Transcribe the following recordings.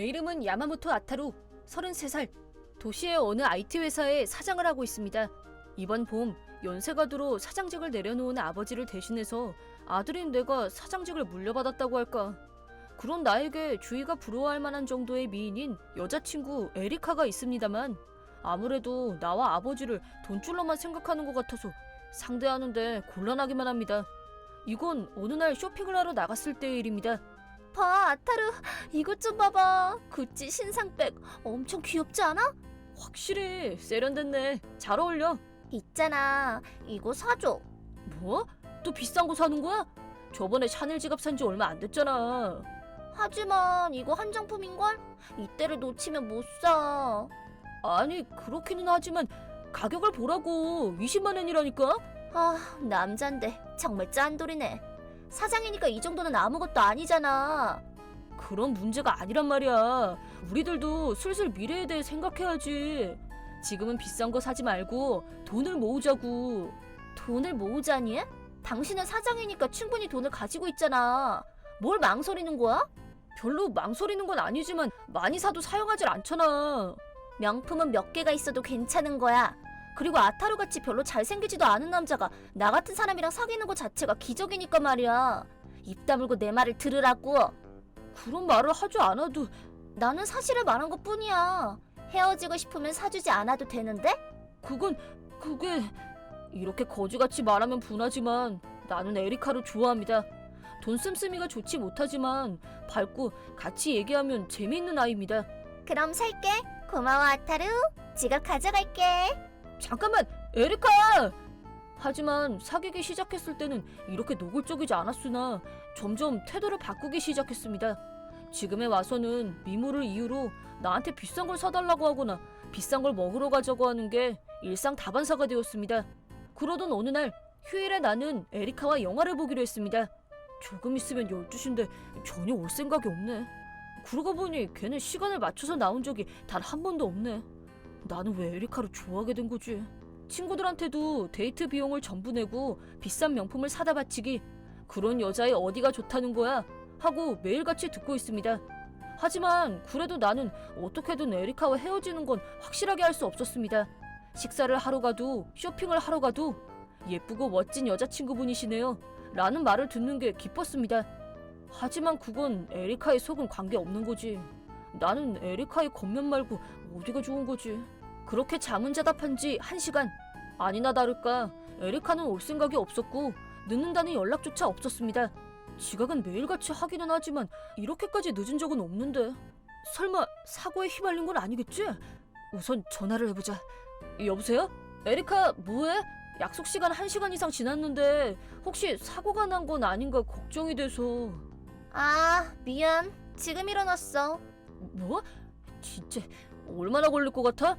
내 이름은 야마모토 아타루, 33살. 도시의 어느 IT 회사에 사장을 하고 있습니다. 이번 봄 연세가 들어 사장직을 내려놓은 아버지를 대신해서 아들인 내가 사장직을 물려받았다고 할까. 그런 나에게 주위가 부러워할 만한 정도의 미인인 여자친구 에리카가 있습니다만 아무래도 나와 아버지를 돈줄로만 생각하는 것 같아서 상대하는데 곤란하기만 합니다. 이건 어느 날 쇼핑을 하러 나갔을 때의 일입니다. 봐, 아타루, 이것 좀 봐봐. 구찌 신상백 엄청 귀엽지 않아? 확실히 세련됐네. 잘 어울려. 있잖아, 이거 사줘. 뭐? 또 비싼 거 사는 거야? 저번에 샤넬 지갑 산 지 얼마 안 됐잖아. 하지만 이거 한정품인걸? 이때를 놓치면 못 사. 아니 그렇기는 하지만 가격을 보라고. 20만 원이라니까? 아, 남잔데 정말 짠돌이네. 사장이니까 이 정도는 아무것도 아니잖아. 그런 문제가 아니란 말이야. 우리들도 슬슬 미래에 대해 생각해야지. 지금은 비싼 거 사지 말고 돈을 모으자고. 돈을 모으자니? 당신은 사장이니까 충분히 돈을 가지고 있잖아. 뭘 망설이는 거야? 별로 망설이는 건 아니지만 많이 사도 사용하질 않잖아. 명품은 몇 개가 있어도 괜찮은 거야. 그리고 아타루같이 별로 잘생기지도 않은 남자가 나 같은 사람이랑 사귀는 것 자체가 기적이니까 말이야. 입 다물고 내 말을 들으라고. 그런 말을 하지 않아도. 나는 사실을 말한 것 뿐이야. 헤어지고 싶으면 사주지 않아도 되는데? 그게 이렇게 거지같이 말하면 분하지만 나는 에리카를 좋아합니다. 돈 씀씀이가 좋지 못하지만 밝고 같이 얘기하면 재미있는 아이입니다. 그럼 살게. 고마워, 아타루. 지갑 가져갈게. 잠깐만, 에리카! 하지만 사귀기 시작했을 때는 이렇게 노골적이지 않았으나 점점 태도를 바꾸기 시작했습니다. 지금에 와서는 미모를 이유로 나한테 비싼 걸 사달라고 하거나 비싼 걸 먹으러 가자고 하는 게 일상 다반사가 되었습니다. 그러던 어느 날 휴일에 나는 에리카와 영화를 보기로 했습니다. 조금 있으면 12시인데 전혀 올 생각이 없네. 그러고 보니 걔는 시간을 맞춰서 나온 적이 단 한 번도 없네. 나는 왜 에리카를 좋아하게 된 거지? 친구들한테도 데이트 비용을 전부 내고 비싼 명품을 사다 바치기, 그런 여자의 어디가 좋다는 거야? 하고 매일같이 듣고 있습니다. 하지만 그래도 나는 어떻게든 에리카와 헤어지는 건 확실하게 할 수 없었습니다. 식사를 하러 가도 쇼핑을 하러 가도 예쁘고 멋진 여자친구분이시네요 라는 말을 듣는 게 기뻤습니다. 하지만 그건 에리카의 속은 관계없는 거지. 나는 에리카의 겉면 말고 어디가 좋은 거지. 그렇게 자문자답한 지 1시간. 아니나 다를까 에리카는 올 생각이 없었고 늦는다는 연락조차 없었습니다. 지각은 매일같이 하기는 하지만 이렇게까지 늦은 적은 없는데. 설마 사고에 휘말린 건 아니겠지? 우선 전화를 해보자. 여보세요? 에리카 뭐해? 약속 시간 1시간 이상 지났는데 혹시 사고가 난 건 아닌가 걱정이 돼서. 아, 미안. 지금 일어났어. 뭐? 진짜 얼마나 걸릴 것 같아?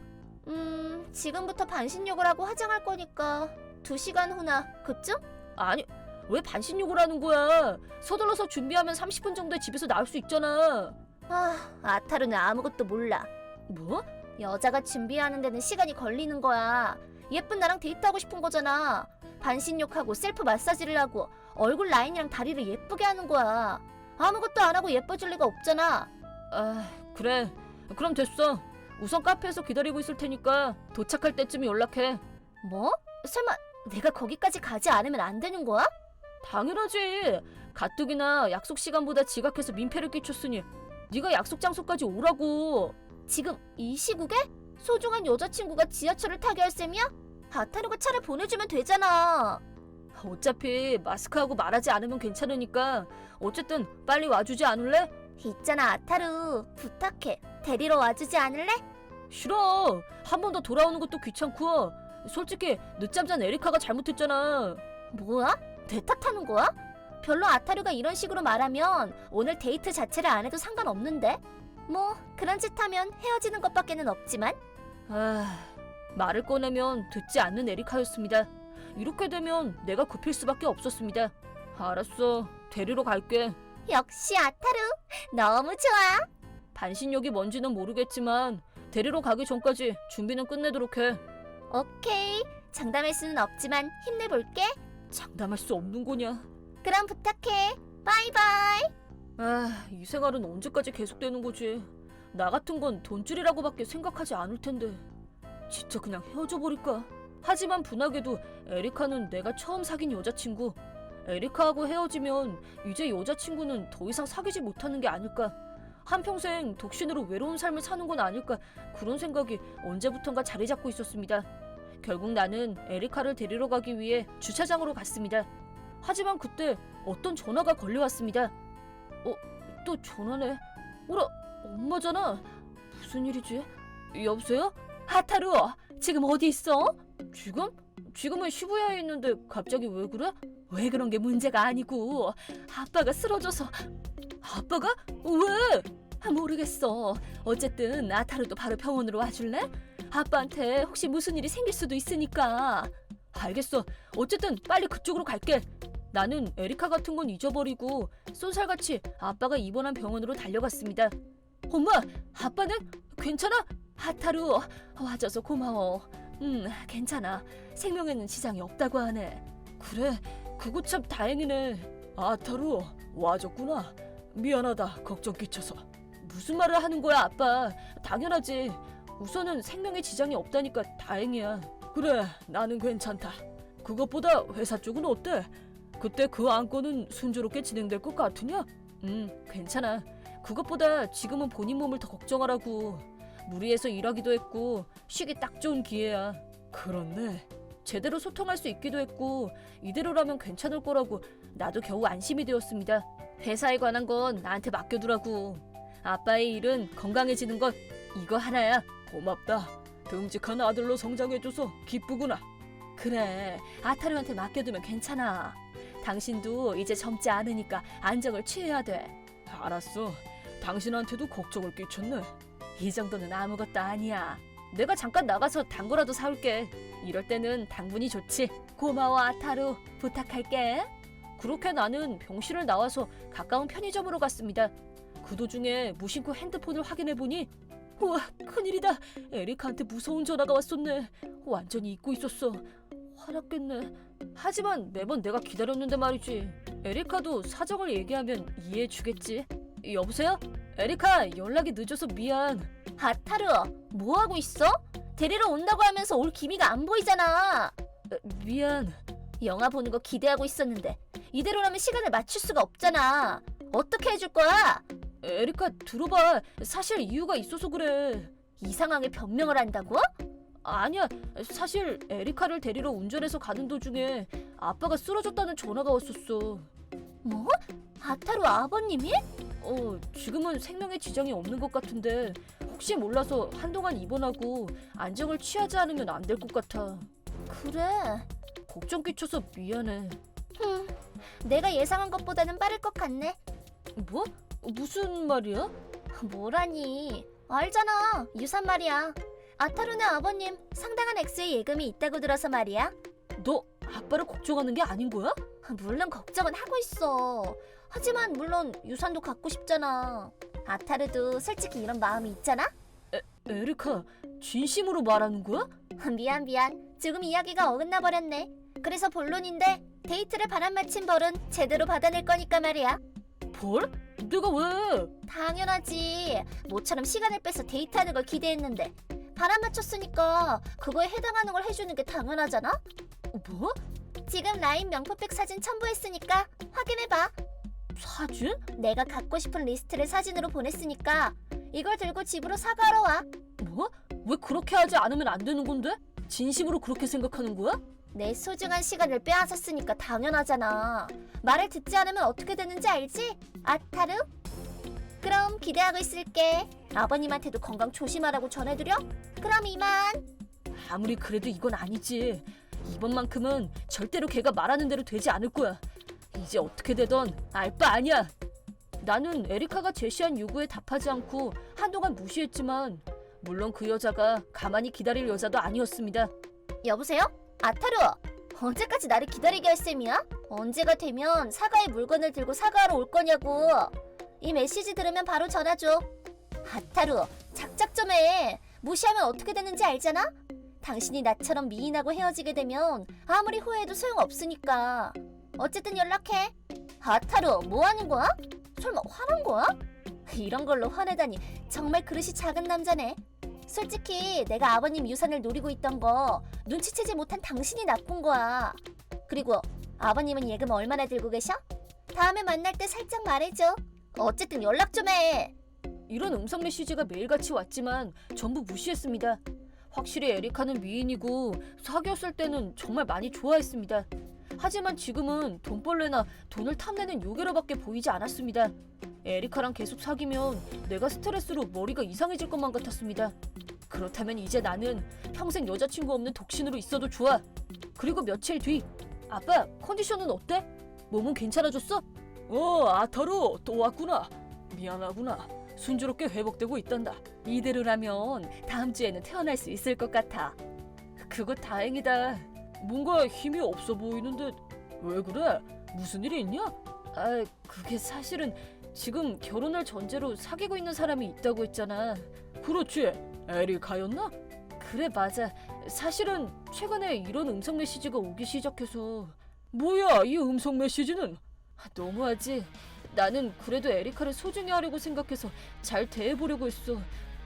지금부터 반신욕을 하고 화장할 거니까 2시간 후나 그쯤? 아니 왜 반신욕을 하는 거야? 서둘러서 준비하면 30분 정도에 집에서 나올 수 있잖아. 아, 아타루는 아무것도 몰라. 뭐? 여자가 준비하는 데는 시간이 걸리는 거야. 예쁜 나랑 데이트하고 싶은 거잖아. 반신욕하고 셀프 마사지를 하고 얼굴 라인이랑 다리를 예쁘게 하는 거야. 아무것도 안 하고 예뻐질 리가 없잖아. 아 그래 그럼 됐어. 우선 카페에서 기다리고 있을 테니까 도착할 때쯤 연락해. 뭐? 설마 내가 거기까지 가지 않으면 안 되는 거야? 당연하지. 가뜩이나 약속 시간보다 지각해서 민폐를 끼쳤으니 네가 약속 장소까지 오라고. 지금 이 시국에? 소중한 여자친구가 지하철을 타게 할 셈이야? 아타루가 차를 보내주면 되잖아. 어차피 마스크하고 말하지 않으면 괜찮으니까 어쨌든 빨리 와주지 않을래? 있잖아, 아타루. 부탁해. 데리러 와주지 않을래? 싫어. 한 번 더 돌아오는 것도 귀찮고. 솔직히 늦잠 잔 에리카가 잘못했잖아. 뭐야? 내 탓하는 거야? 별로 아타루가 이런 식으로 말하면 오늘 데이트 자체를 안 해도 상관없는데? 뭐 그런 짓 하면 헤어지는 것밖에는 없지만. 말을 꺼내면 듣지 않는 에리카였습니다. 이렇게 되면 내가 급힐 수밖에 없었습니다. 알았어. 데리러 갈게. 역시 아타루. 너무 좋아. 반신욕이 뭔지는 모르겠지만 데리러 가기 전까지 준비는 끝내도록 해. 오케이. 장담할 수는 없지만 힘내볼게. 장담할 수 없는 거냐? 그럼 부탁해. 바이바이. 이 생활은 언제까지 계속되는 거지? 나 같은 건 돈줄이라고밖에 생각하지 않을 텐데 진짜 그냥 헤어져 버릴까? 하지만 분하게도 에리카는 내가 처음 사귄 여자친구. 에리카하고 헤어지면 이제 여자친구는 더 이상 사귀지 못하는 게 아닐까? 한평생 독신으로 외로운 삶을 사는 건 아닐까? 그런 생각이 언제부턴가 자리 잡고 있었습니다. 결국 나는 에리카를 데리러 가기 위해 주차장으로 갔습니다. 하지만 그때 어떤 전화가 걸려왔습니다. 또 전화네. 어라, 엄마잖아. 무슨 일이지? 여보세요? 하타루, 지금 어디 있어? 지금은 시부야에 있는데 갑자기 왜 그래? 왜 그런 게 문제가 아니고 아빠가 쓰러져서. 아빠가? 왜? 모르겠어. 어쨌든 아타루도 바로 병원으로 와줄래? 아빠한테 혹시 무슨 일이 생길 수도 있으니까. 알겠어. 어쨌든 빨리 그쪽으로 갈게. 나는 에리카 같은 건 잊어버리고 쏜살같이 아빠가 입원한 병원으로 달려갔습니다. 엄마, 아빠는 괜찮아? 하타루, 와줘서 고마워. 괜찮아. 생명에는 지장이 없다고 하네. 그래, 그거 참 다행이네. 아타루, 와줬구나. 미안하다, 걱정 끼쳐서. 무슨 말을 하는 거야, 아빠. 당연하지. 우선은 생명에 지장이 없다니까 다행이야. 그래, 나는 괜찮다. 그것보다 회사 쪽은 어때? 그때 그 안건은 순조롭게 진행될 것 같으냐? 괜찮아. 그것보다 지금은 본인 몸을 더 걱정하라고. 무리해서 일하기도 했고 쉬기 딱 좋은 기회야. 그렇네. 제대로 소통할 수 있기도 했고 이대로라면 괜찮을 거라고 나도 겨우 안심이 되었습니다. 회사에 관한 건 나한테 맡겨두라고. 아빠의 일은 건강해지는 것 이거 하나야. 고맙다. 듬직한 아들로 성장해줘서 기쁘구나. 그래, 아타루한테 맡겨두면 괜찮아. 당신도 이제 젊지 않으니까 안정을 취해야 돼. 알았어. 당신한테도 걱정을 끼쳤네. 이 정도는 아무것도 아니야. 내가 잠깐 나가서 단 거라도 사올게. 이럴 때는 당분이 좋지. 고마워 아타루. 부탁할게. 그렇게 나는 병실을 나와서 가까운 편의점으로 갔습니다. 그 도중에 무심코 핸드폰을 확인해보니 우와, 큰일이다. 에리카한테 무서운 전화가 왔었네. 완전히 잊고 있었어. 화났겠네. 하지만 매번 내가 기다렸는데 말이지. 에리카도 사정을 얘기하면 이해해주겠지. 여보세요? 에리카, 연락이 늦어서 미안. 아타루, 뭐하고 있어? 데리러 온다고 하면서 올 기미가 안 보이잖아. 미안. 영화 보는 거 기대하고 있었는데 이대로라면 시간을 맞출 수가 없잖아. 어떻게 해줄 거야? 에리카, 들어봐. 사실 이유가 있어서 그래. 이 상황에 변명을 한다고? 아니야. 사실 에리카를 데리러 운전해서 가는 도중에 아빠가 쓰러졌다는 전화가 왔었어. 뭐? 아타루 아버님이? 지금은 생명에 지장이 없는 것 같은데 혹시 몰라서 한동안 입원하고 안정을 취하지 않으면 안 될 것 같아. 그래. 걱정 끼쳐서 미안해. 내가 예상한 것보다는 빠를 것 같네. 뭐? 무슨 말이야? 뭐라니. 알잖아. 유산 말이야. 아타루네 아버님 상당한 액수의 예금이 있다고 들어서 말이야. 너 아빠를 걱정하는 게 아닌 거야? 물론 걱정은 하고 있어. 하지만 물론 유산도 갖고 싶잖아. 아타루도 솔직히 이런 마음이 있잖아. 에리카, 진심으로 말하는 거야? 미안. 조금 이야기가 어긋나 버렸네. 그래서 본론인데 데이트를 바람맞힌 벌은 제대로 받아낼 거니까 말이야. 벌? 내가 왜? 당연하지. 모처럼 시간을 빼서 데이트하는 걸 기대했는데 바람 맞췄으니까 그거에 해당하는 걸 해주는 게 당연하잖아? 뭐? 지금 라인 명품백 사진 첨부했으니까 확인해봐. 사진? 내가 갖고 싶은 리스트를 사진으로 보냈으니까 이걸 들고 집으로 사과하러 와. 뭐? 왜 그렇게 하지 않으면 안 되는 건데? 진심으로 그렇게 생각하는 거야? 내 소중한 시간을 빼앗았으니까 당연하잖아. 말을 듣지 않으면 어떻게 되는지 알지? 아타루? 그럼 기대하고 있을게. 아버님한테도 건강 조심하라고 전해드려? 그럼 이만. 아무리 그래도 이건 아니지. 이번만큼은 절대로 걔가 말하는 대로 되지 않을 거야. 이제 어떻게 되던 알 바 아니야. 나는 에리카가 제시한 요구에 답하지 않고 한동안 무시했지만 물론 그 여자가 가만히 기다릴 여자도 아니었습니다. 여보세요? 아타루! 언제까지 나를 기다리게 할 셈이야? 언제가 되면 사과의 물건을 들고 사과하러 올 거냐고. 이 메시지 들으면 바로 전화줘. 아타루, 작작 좀 해. 무시하면 어떻게 되는지 알잖아? 당신이 나처럼 미인하고 헤어지게 되면 아무리 후회해도 소용없으니까. 어쨌든 연락해. 아타루, 뭐 하는 거야? 설마 화난 거야? 이런 걸로 화내다니 정말 그릇이 작은 남자네. 솔직히 내가 아버님 유산을 노리고 있던 거 눈치채지 못한 당신이 나쁜 거야. 그리고 아버님은 예금 얼마나 들고 계셔? 다음에 만날 때 살짝 말해줘. 어쨌든 연락 좀 해. 이런 음성 메시지가 매일같이 왔지만 전부 무시했습니다. 확실히 에리카는 미인이고 사귀었을 때는 정말 많이 좋아했습니다. 하지만 지금은 돈벌레나 돈을 탐내는 요괴로밖에 보이지 않았습니다. 에리카랑 계속 사귀면 내가 스트레스로 머리가 이상해질 것만 같았습니다. 그렇다면 이제 나는 평생 여자친구 없는 독신으로 있어도 좋아. 그리고 며칠 뒤, 아빠 컨디션은 어때? 몸은 괜찮아졌어? 아타루 또 왔구나. 미안하구나. 순조롭게 회복되고 있단다. 이대로라면 다음 주에는 태어날 수 있을 것 같아. 그거 다행이다. 뭔가 힘이 없어 보이는데 왜 그래? 무슨 일이 있냐? 그게 사실은 지금 결혼을 전제로 사귀고 있는 사람이 있다고 했잖아. 그렇지. 에리카였나? 그래 맞아. 사실은 최근에 이런 음성 메시지가 오기 시작해서. 뭐야 이 음성 메시지는? 너무하지. 나는 그래도 에리카를 소중히 하려고 생각해서 잘 대해보려고 했어.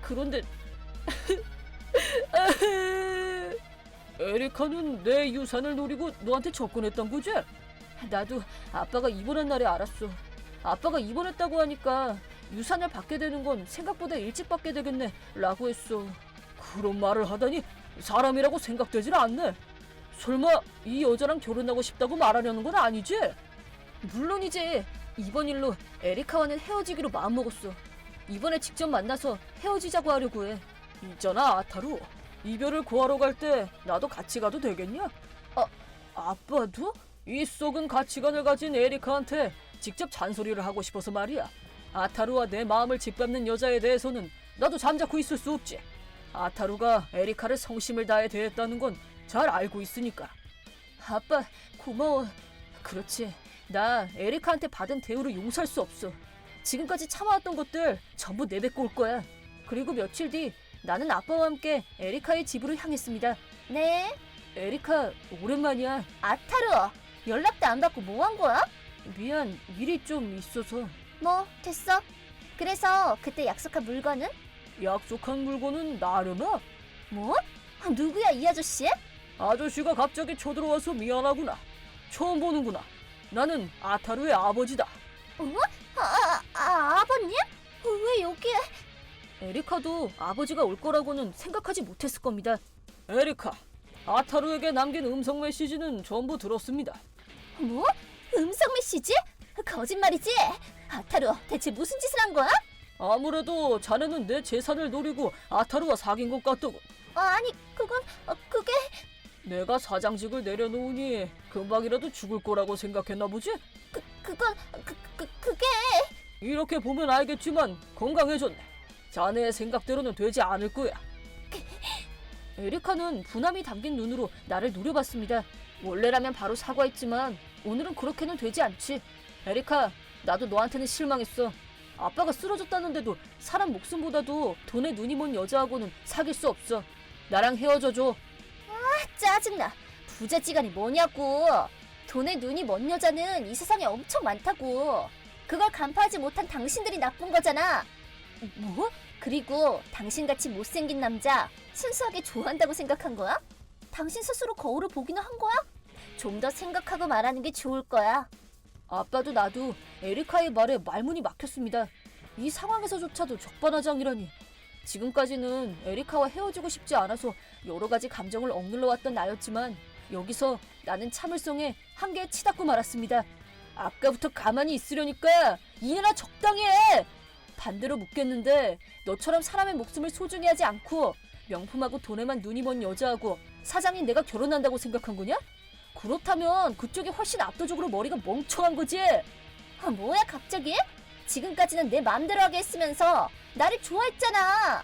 그런데 에리카는 내 유산을 노리고 너한테 접근했던 거지? 나도 아빠가 입원한 날에 알았어. 아빠가 입원했다고 하니까 유산을 받게 되는 건 생각보다 일찍 받게 되겠네 라고 했어. 그런 말을 하다니 사람이라고 생각되질 않네. 설마 이 여자랑 결혼하고 싶다고 말하려는 건 아니지? 물론이지. 이번 일로 에리카와는 헤어지기로 마음먹었어. 이번에 직접 만나서 헤어지자고 하려고 해. 있잖아 아타루. 이별을 구하러 갈 때 나도 같이 가도 되겠냐? 아빠도? 이 썩은 가치관을 가진 에리카한테 직접 잔소리를 하고 싶어서 말이야. 아타루와 내 마음을 짓밟는 여자에 대해서는 나도 잠자코 있을 수 없지. 아타루가 에리카를 성심을 다해 대했다는 건 잘 알고 있으니까. 아빠 고마워. 그렇지. 나 에리카한테 받은 대우를 용서할 수 없어. 지금까지 참아왔던 것들 전부 내뱉고 올 거야. 그리고 며칠 뒤 나는 아빠와 함께 에리카의 집으로 향했습니다. 네? 에리카 오랜만이야. 아타루, 연락도 안 받고 뭐 한 거야? 미안, 일이 좀 있어서. 뭐 됐어. 그래서 그때 약속한 물건은? 약속한 물건은 나려나? 뭐? 누구야 이 아저씨? 아저씨가 갑자기 쳐들어와서 미안하구나. 처음 보는구나. 나는 아타루의 아버지다. 아버님? 왜 여기에? 에리카도 아버지가 올 거라고는 생각하지 못했을 겁니다. 에리카, 아타루에게 남긴 음성 메시지는 전부 들었습니다. 뭐? 음성 메시지? 거짓말이지? 아타루, 대체 무슨 짓을 한 거야? 아무래도 자네는 내 재산을 노리고 아타루와 사귄 것 같더군. 아니, 그게... 내가 사장직을 내려놓으니 금방이라도 죽을 거라고 생각했나 보지? 그게... 이렇게 보면 알겠지만 건강해졌네. 자네의 생각대로는 되지 않을 거야. 에리카는 분함이 담긴 눈으로 나를 노려봤습니다. 원래라면 바로 사과했지만 오늘은 그렇게는 되지 않지. 에리카, 나도 너한테는 실망했어. 아빠가 쓰러졌다는데도 사람 목숨보다도 돈에 눈이 먼 여자하고는 사귈 수 없어. 나랑 헤어져줘. 짜증나. 부자지간이 뭐냐고. 돈에 눈이 먼 여자는 이 세상에 엄청 많다고. 그걸 간파하지 못한 당신들이 나쁜 거잖아. 뭐? 그리고 당신같이 못생긴 남자 순수하게 좋아한다고 생각한 거야? 당신 스스로 거울을 보기는 한 거야? 좀 더 생각하고 말하는 게 좋을 거야. 아빠도 나도 에리카의 말에 말문이 막혔습니다. 이 상황에서조차도 적반하장이라니. 지금까지는 에리카와 헤어지고 싶지 않아서 여러 가지 감정을 억눌러 왔던 나였지만 여기서 나는 참을성에 한계에 치닫고 말았습니다. 아까부터 가만히 있으려니까 이내나 적당히 해! 반대로 묻겠는데 너처럼 사람의 목숨을 소중히 하지 않고 명품하고 돈에만 눈이 먼 여자하고 사장인 내가 결혼한다고 생각한 거냐? 그렇다면 그쪽이 훨씬 압도적으로 머리가 멍청한 거지. 뭐야 갑자기? 지금까지는 내 맘대로 하게 했으면서 나를 좋아했잖아.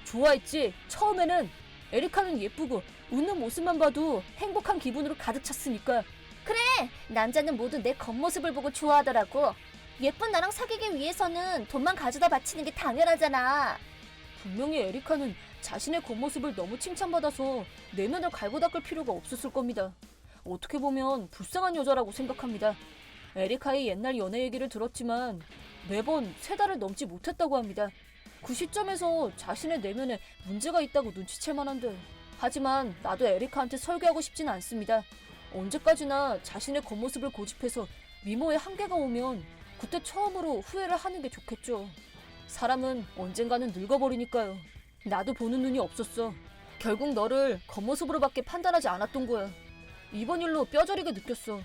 좋아했지. 처음에는. 에리카는 예쁘고 웃는 모습만 봐도 행복한 기분으로 가득 찼으니까. 그래, 남자는 모두 내 겉모습을 보고 좋아하더라고. 예쁜 나랑 사귀기 위해서는 돈만 가져다 바치는 게 당연하잖아. 분명히 에리카는 자신의 겉모습을 너무 칭찬받아서 내면을 갈고 닦을 필요가 없었을 겁니다. 어떻게 보면 불쌍한 여자라고 생각합니다. 에리카의 옛날 연애 얘기를 들었지만 매번 3달을 넘지 못했다고 합니다. 그 시점에서 자신의 내면에 문제가 있다고 눈치챌 만한데. 하지만 나도 에리카한테 설계하고 싶진 않습니다. 언제까지나 자신의 겉모습을 고집해서 미모의 한계가 오면 그때 처음으로 후회를 하는 게 좋겠죠. 사람은 언젠가는 늙어버리니까요. 나도 보는 눈이 없었어. 결국 너를 겉모습으로밖에 판단하지 않았던 거야. 이번 일로 뼈저리게 느꼈어.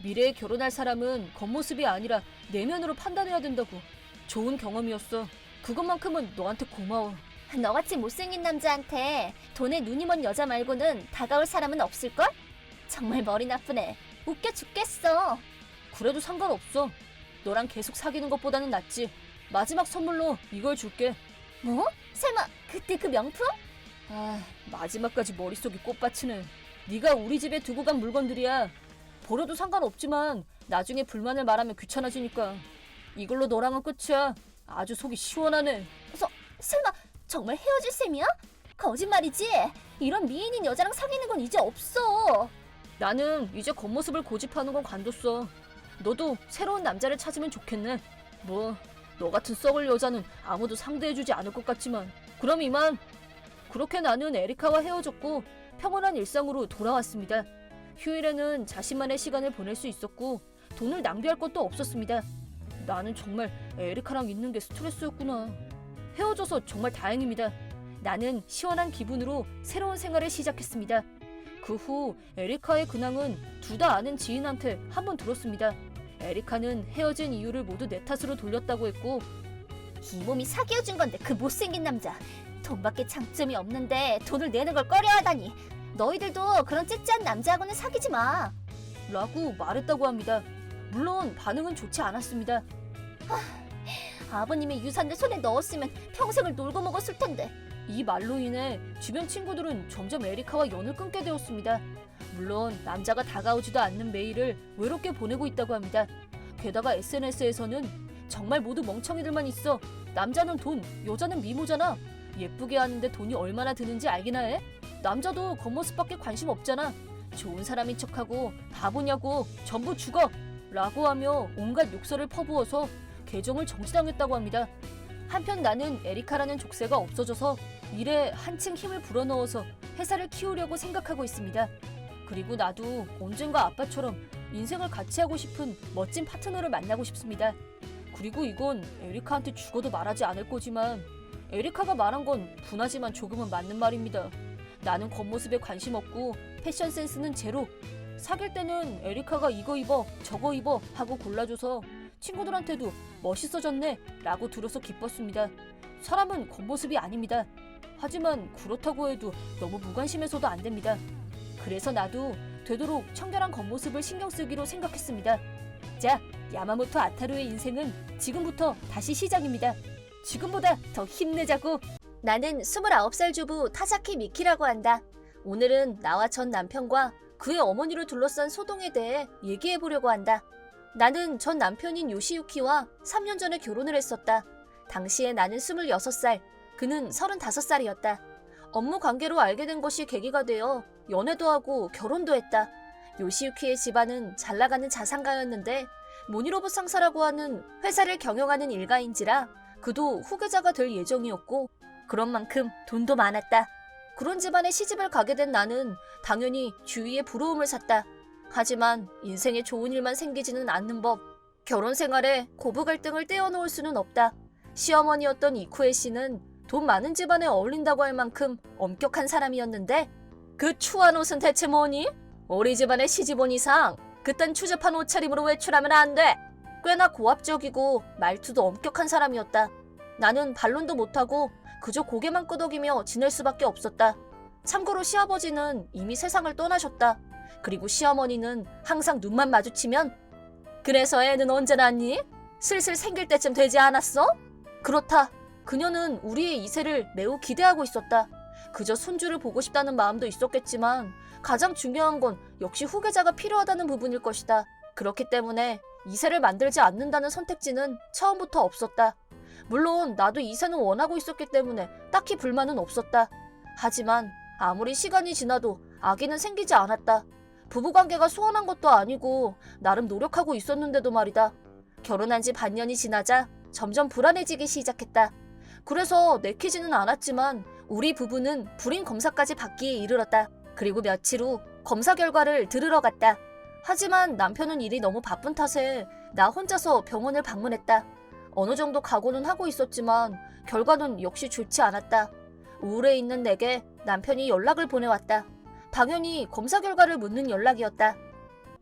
미래에 결혼할 사람은 겉모습이 아니라 내면으로 판단해야 된다고. 좋은 경험이었어. 그것만큼은 너한테 고마워. 너같이 못생긴 남자한테 돈에 눈이 먼 여자 말고는 다가올 사람은 없을걸? 정말 머리 나쁘네. 웃겨 죽겠어. 그래도 상관없어. 너랑 계속 사귀는 것보다는 낫지. 마지막 선물로 이걸 줄게. 뭐? 설마 그때 그 명품? 아, 마지막까지 머릿속이 꽃밭이네. 네가 우리 집에 두고 간 물건들이야. 버려도 상관없지만 나중에 불만을 말하면 귀찮아지니까. 이걸로 너랑은 끝이야. 아주 속이 시원하네. 설마 정말 헤어질 셈이야? 거짓말이지? 이런 미인인 여자랑 사귀는 건 이제 없어. 나는 이제 겉모습을 고집하는 건 관뒀어. 너도 새로운 남자를 찾으면 좋겠네. 뭐, 너 같은 썩을 여자는 아무도 상대해주지 않을 것 같지만. 그럼 이만. 그렇게 나는 에리카와 헤어졌고 평온한 일상으로 돌아왔습니다. 휴일에는 자신만의 시간을 보낼 수 있었고 돈을 낭비할 것도 없었습니다. 나는 정말 에리카랑 있는 게 스트레스였구나. 헤어져서 정말 다행입니다. 나는 시원한 기분으로 새로운 생활을 시작했습니다. 그 후 에리카의 근황은 둘 다 아는 지인한테 한번 들었습니다. 에리카는 헤어진 이유를 모두 내 탓으로 돌렸다고 했고, 이 몸이 사귀어준 건데 그 못생긴 남자. 돈밖에 장점이 없는데 돈을 내는 걸 꺼려하다니. 너희들도 그런 찌찌한 남자하고는 사귀지 마. 라고 말했다고 합니다. 물론 반응은 좋지 않았습니다. 아버님의 유산을 손에 넣었으면 평생을 놀고 먹었을 텐데. 이 말로 인해 주변 친구들은 점점 에리카와 연을 끊게 되었습니다. 물론 남자가 다가오지도 않는 메일을 외롭게 보내고 있다고 합니다. 게다가 SNS에서는 정말 모두 멍청이들만 있어. 남자는 돈, 여자는 미모잖아. 예쁘게 하는데 돈이 얼마나 드는지 알기나 해? 남자도 겉모습밖에 관심 없잖아. 좋은 사람인 척하고 바보냐고 전부 죽어! 라고 하며 온갖 욕설을 퍼부어서 계정을 정지당했다고 합니다. 한편 나는 에리카라는 족쇄가 없어져서 일에 한층 힘을 불어넣어서 회사를 키우려고 생각하고 있습니다. 그리고 나도 언젠가 아빠처럼 인생을 같이 하고 싶은 멋진 파트너를 만나고 싶습니다. 그리고 이건 에리카한테 죽어도 말하지 않을 거지만 에리카가 말한 건 분하지만 조금은 맞는 말입니다. 나는 겉모습에 관심 없고 패션 센스는 제로. 사귈 때는 에리카가 이거 입어 저거 입어 하고 골라줘서 친구들한테도 멋있어졌네 라고 들어서 기뻤습니다. 사람은 겉모습이 아닙니다. 하지만 그렇다고 해도 너무 무관심해서도 안 됩니다. 그래서 나도 되도록 청결한 겉모습을 신경 쓰기로 생각했습니다. 자, 야마모토 아타루의 인생은 지금부터 다시 시작입니다. 지금보다 더 힘내자고. 나는 29살 주부 타사키 미키라고 한다. 오늘은 나와 전 남편과 그의 어머니를 둘러싼 소동에 대해 얘기해보려고 한다. 나는 전 남편인 요시유키와 3년 전에 결혼을 했었다. 당시에 나는 26살, 그는 35살이었다. 업무 관계로 알게 된 것이 계기가 되어 연애도 하고 결혼도 했다. 요시유키의 집안은 잘나가는 자산가였는데 모니로브 상사라고 하는 회사를 경영하는 일가인지라 그도 후계자가 될 예정이었고 그런 만큼 돈도 많았다. 그런 집안에 시집을 가게 된 나는 당연히 주위에 부러움을 샀다. 하지만 인생에 좋은 일만 생기지는 않는 법. 결혼 생활에 고부 갈등을 떼어놓을 수는 없다. 시어머니였던 이쿠에 씨는 돈 많은 집안에 어울린다고 할 만큼 엄격한 사람이었는데 그 추한 옷은 대체 뭐니? 우리 집안에 시집 온 이상 그딴 추접한 옷차림으로 외출하면 안 돼. 꽤나 고압적이고 말투도 엄격한 사람이었다. 나는 반론도 못하고 그저 고개만 끄덕이며 지낼 수밖에 없었다. 참고로 시아버지는 이미 세상을 떠나셨다. 그리고 시어머니는 항상 눈만 마주치면 그래서 애는 언제 낳니? 슬슬 생길 때쯤 되지 않았어? 그렇다. 그녀는 우리의 이세를 매우 기대하고 있었다. 그저 손주를 보고 싶다는 마음도 있었겠지만 가장 중요한 건 역시 후계자가 필요하다는 부분일 것이다. 그렇기 때문에 이세를 만들지 않는다는 선택지는 처음부터 없었다. 물론 나도 이세는 원하고 있었기 때문에 딱히 불만은 없었다. 하지만 아무리 시간이 지나도 아기는 생기지 않았다. 부부관계가 소원한 것도 아니고 나름 노력하고 있었는데도 말이다. 결혼한 지 반년이 지나자 점점 불안해지기 시작했다. 그래서 내키지는 않았지만 우리 부부는 불임 검사까지 받기에 이르렀다. 그리고 며칠 후 검사 결과를 들으러 갔다. 하지만 남편은 일이 너무 바쁜 탓에 나 혼자서 병원을 방문했다. 어느 정도 각오는 하고 있었지만 결과는 역시 좋지 않았다. 우울해 있는 내게 남편이 연락을 보내왔다. 당연히 검사 결과를 묻는 연락이었다.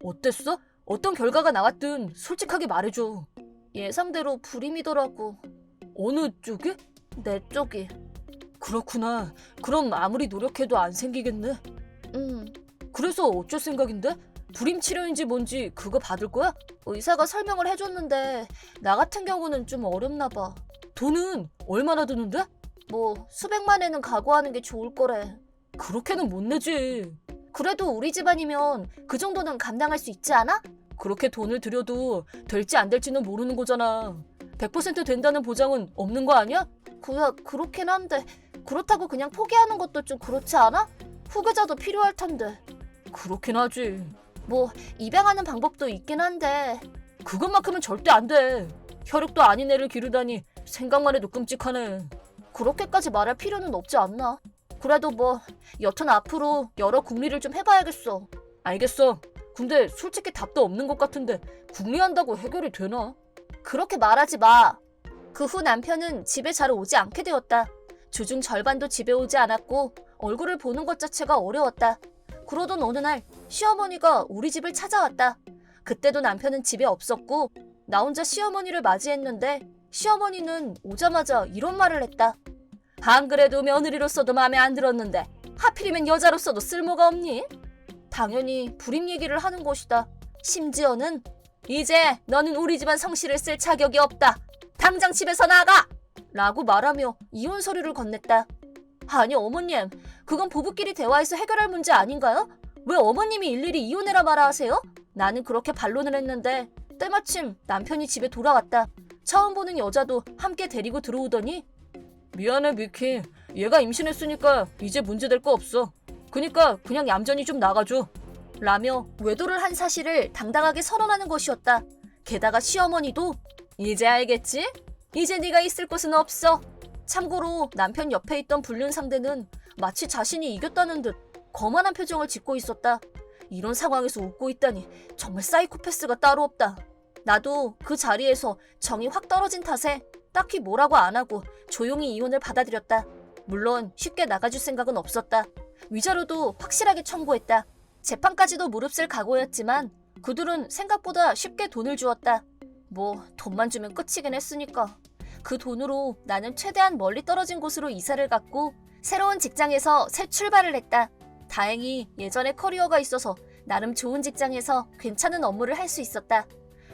어땠어? 어떤 결과가 나왔든 솔직하게 말해줘. 예상대로 불임이더라고. 어느 쪽이? 내 쪽이. 그렇구나. 그럼 아무리 노력해도 안 생기겠네. 그래서 어쩔 생각인데? 불임 치료인지 뭔지 그거 받을 거야? 의사가 설명을 해줬는데 나 같은 경우는 좀 어렵나 봐. 돈은 얼마나 드는데? 뭐 수백만에는 각오하는 게 좋을 거래. 그렇게는 못 내지. 그래도 우리 집안이면 그 정도는 감당할 수 있지 않아? 그렇게 돈을 들여도 될지 안 될지는 모르는 거잖아. 100% 된다는 보장은 없는 거 아니야? 그렇긴 한데 그렇다고 그냥 포기하는 것도 좀 그렇지 않아? 후계자도 필요할 텐데. 그렇긴 하지. 뭐 입양하는 방법도 있긴 한데 그것만큼은 절대 안 돼. 혈육도 아닌 애를 기르다니 생각만 해도 끔찍하네. 그렇게까지 말할 필요는 없지 않나? 그래도 뭐 여튼 앞으로 여러 궁리를 좀 해봐야겠어. 알겠어. 근데 솔직히 답도 없는 것 같은데 궁리한다고 해결이 되나? 그렇게 말하지 마. 그 후 남편은 집에 잘 오지 않게 되었다. 주중 절반도 집에 오지 않았고 얼굴을 보는 것 자체가 어려웠다. 그러던 어느 날 시어머니가 우리 집을 찾아왔다. 그때도 남편은 집에 없었고 나 혼자 시어머니를 맞이했는데 시어머니는 오자마자 이런 말을 했다. 안 그래도 며느리로서도 마음에 안 들었는데 하필이면 여자로서도 쓸모가 없니? 당연히 불임 얘기를 하는 것이다. 심지어는 이제 너는 우리 집안 성씨를 쓸 자격이 없다. 당장 집에서 나가! 라고 말하며 이혼 서류를 건넸다. 아니 어머님, 그건 부부끼리 대화해서 해결할 문제 아닌가요? 왜 어머님이 일일이 이혼해라 마라 하세요? 나는 그렇게 반론을 했는데 때마침 남편이 집에 돌아왔다. 처음 보는 여자도 함께 데리고 들어오더니 미안해 미키, 얘가 임신했으니까 이제 문제될 거 없어. 그니까 그냥 얌전히 좀 나가줘. 라며 외도를 한 사실을 당당하게 선언하는 것이었다. 게다가 시어머니도 이제 알겠지? 이제 네가 있을 곳은 없어. 참고로 남편 옆에 있던 불륜 상대는 마치 자신이 이겼다는 듯 거만한 표정을 짓고 있었다. 이런 상황에서 웃고 있다니 정말 사이코패스가 따로 없다. 나도 그 자리에서 정이 확 떨어진 탓에 딱히 뭐라고 안 하고 조용히 이혼을 받아들였다. 물론 쉽게 나가줄 생각은 없었다. 위자료도 확실하게 청구했다. 재판까지도 무릅쓸 각오였지만 그들은 생각보다 쉽게 돈을 주었다. 뭐 돈만 주면 끝이긴 했으니까. 그 돈으로 나는 최대한 멀리 떨어진 곳으로 이사를 갔고 새로운 직장에서 새 출발을 했다. 다행히 예전에 커리어가 있어서 나름 좋은 직장에서 괜찮은 업무를 할 수 있었다.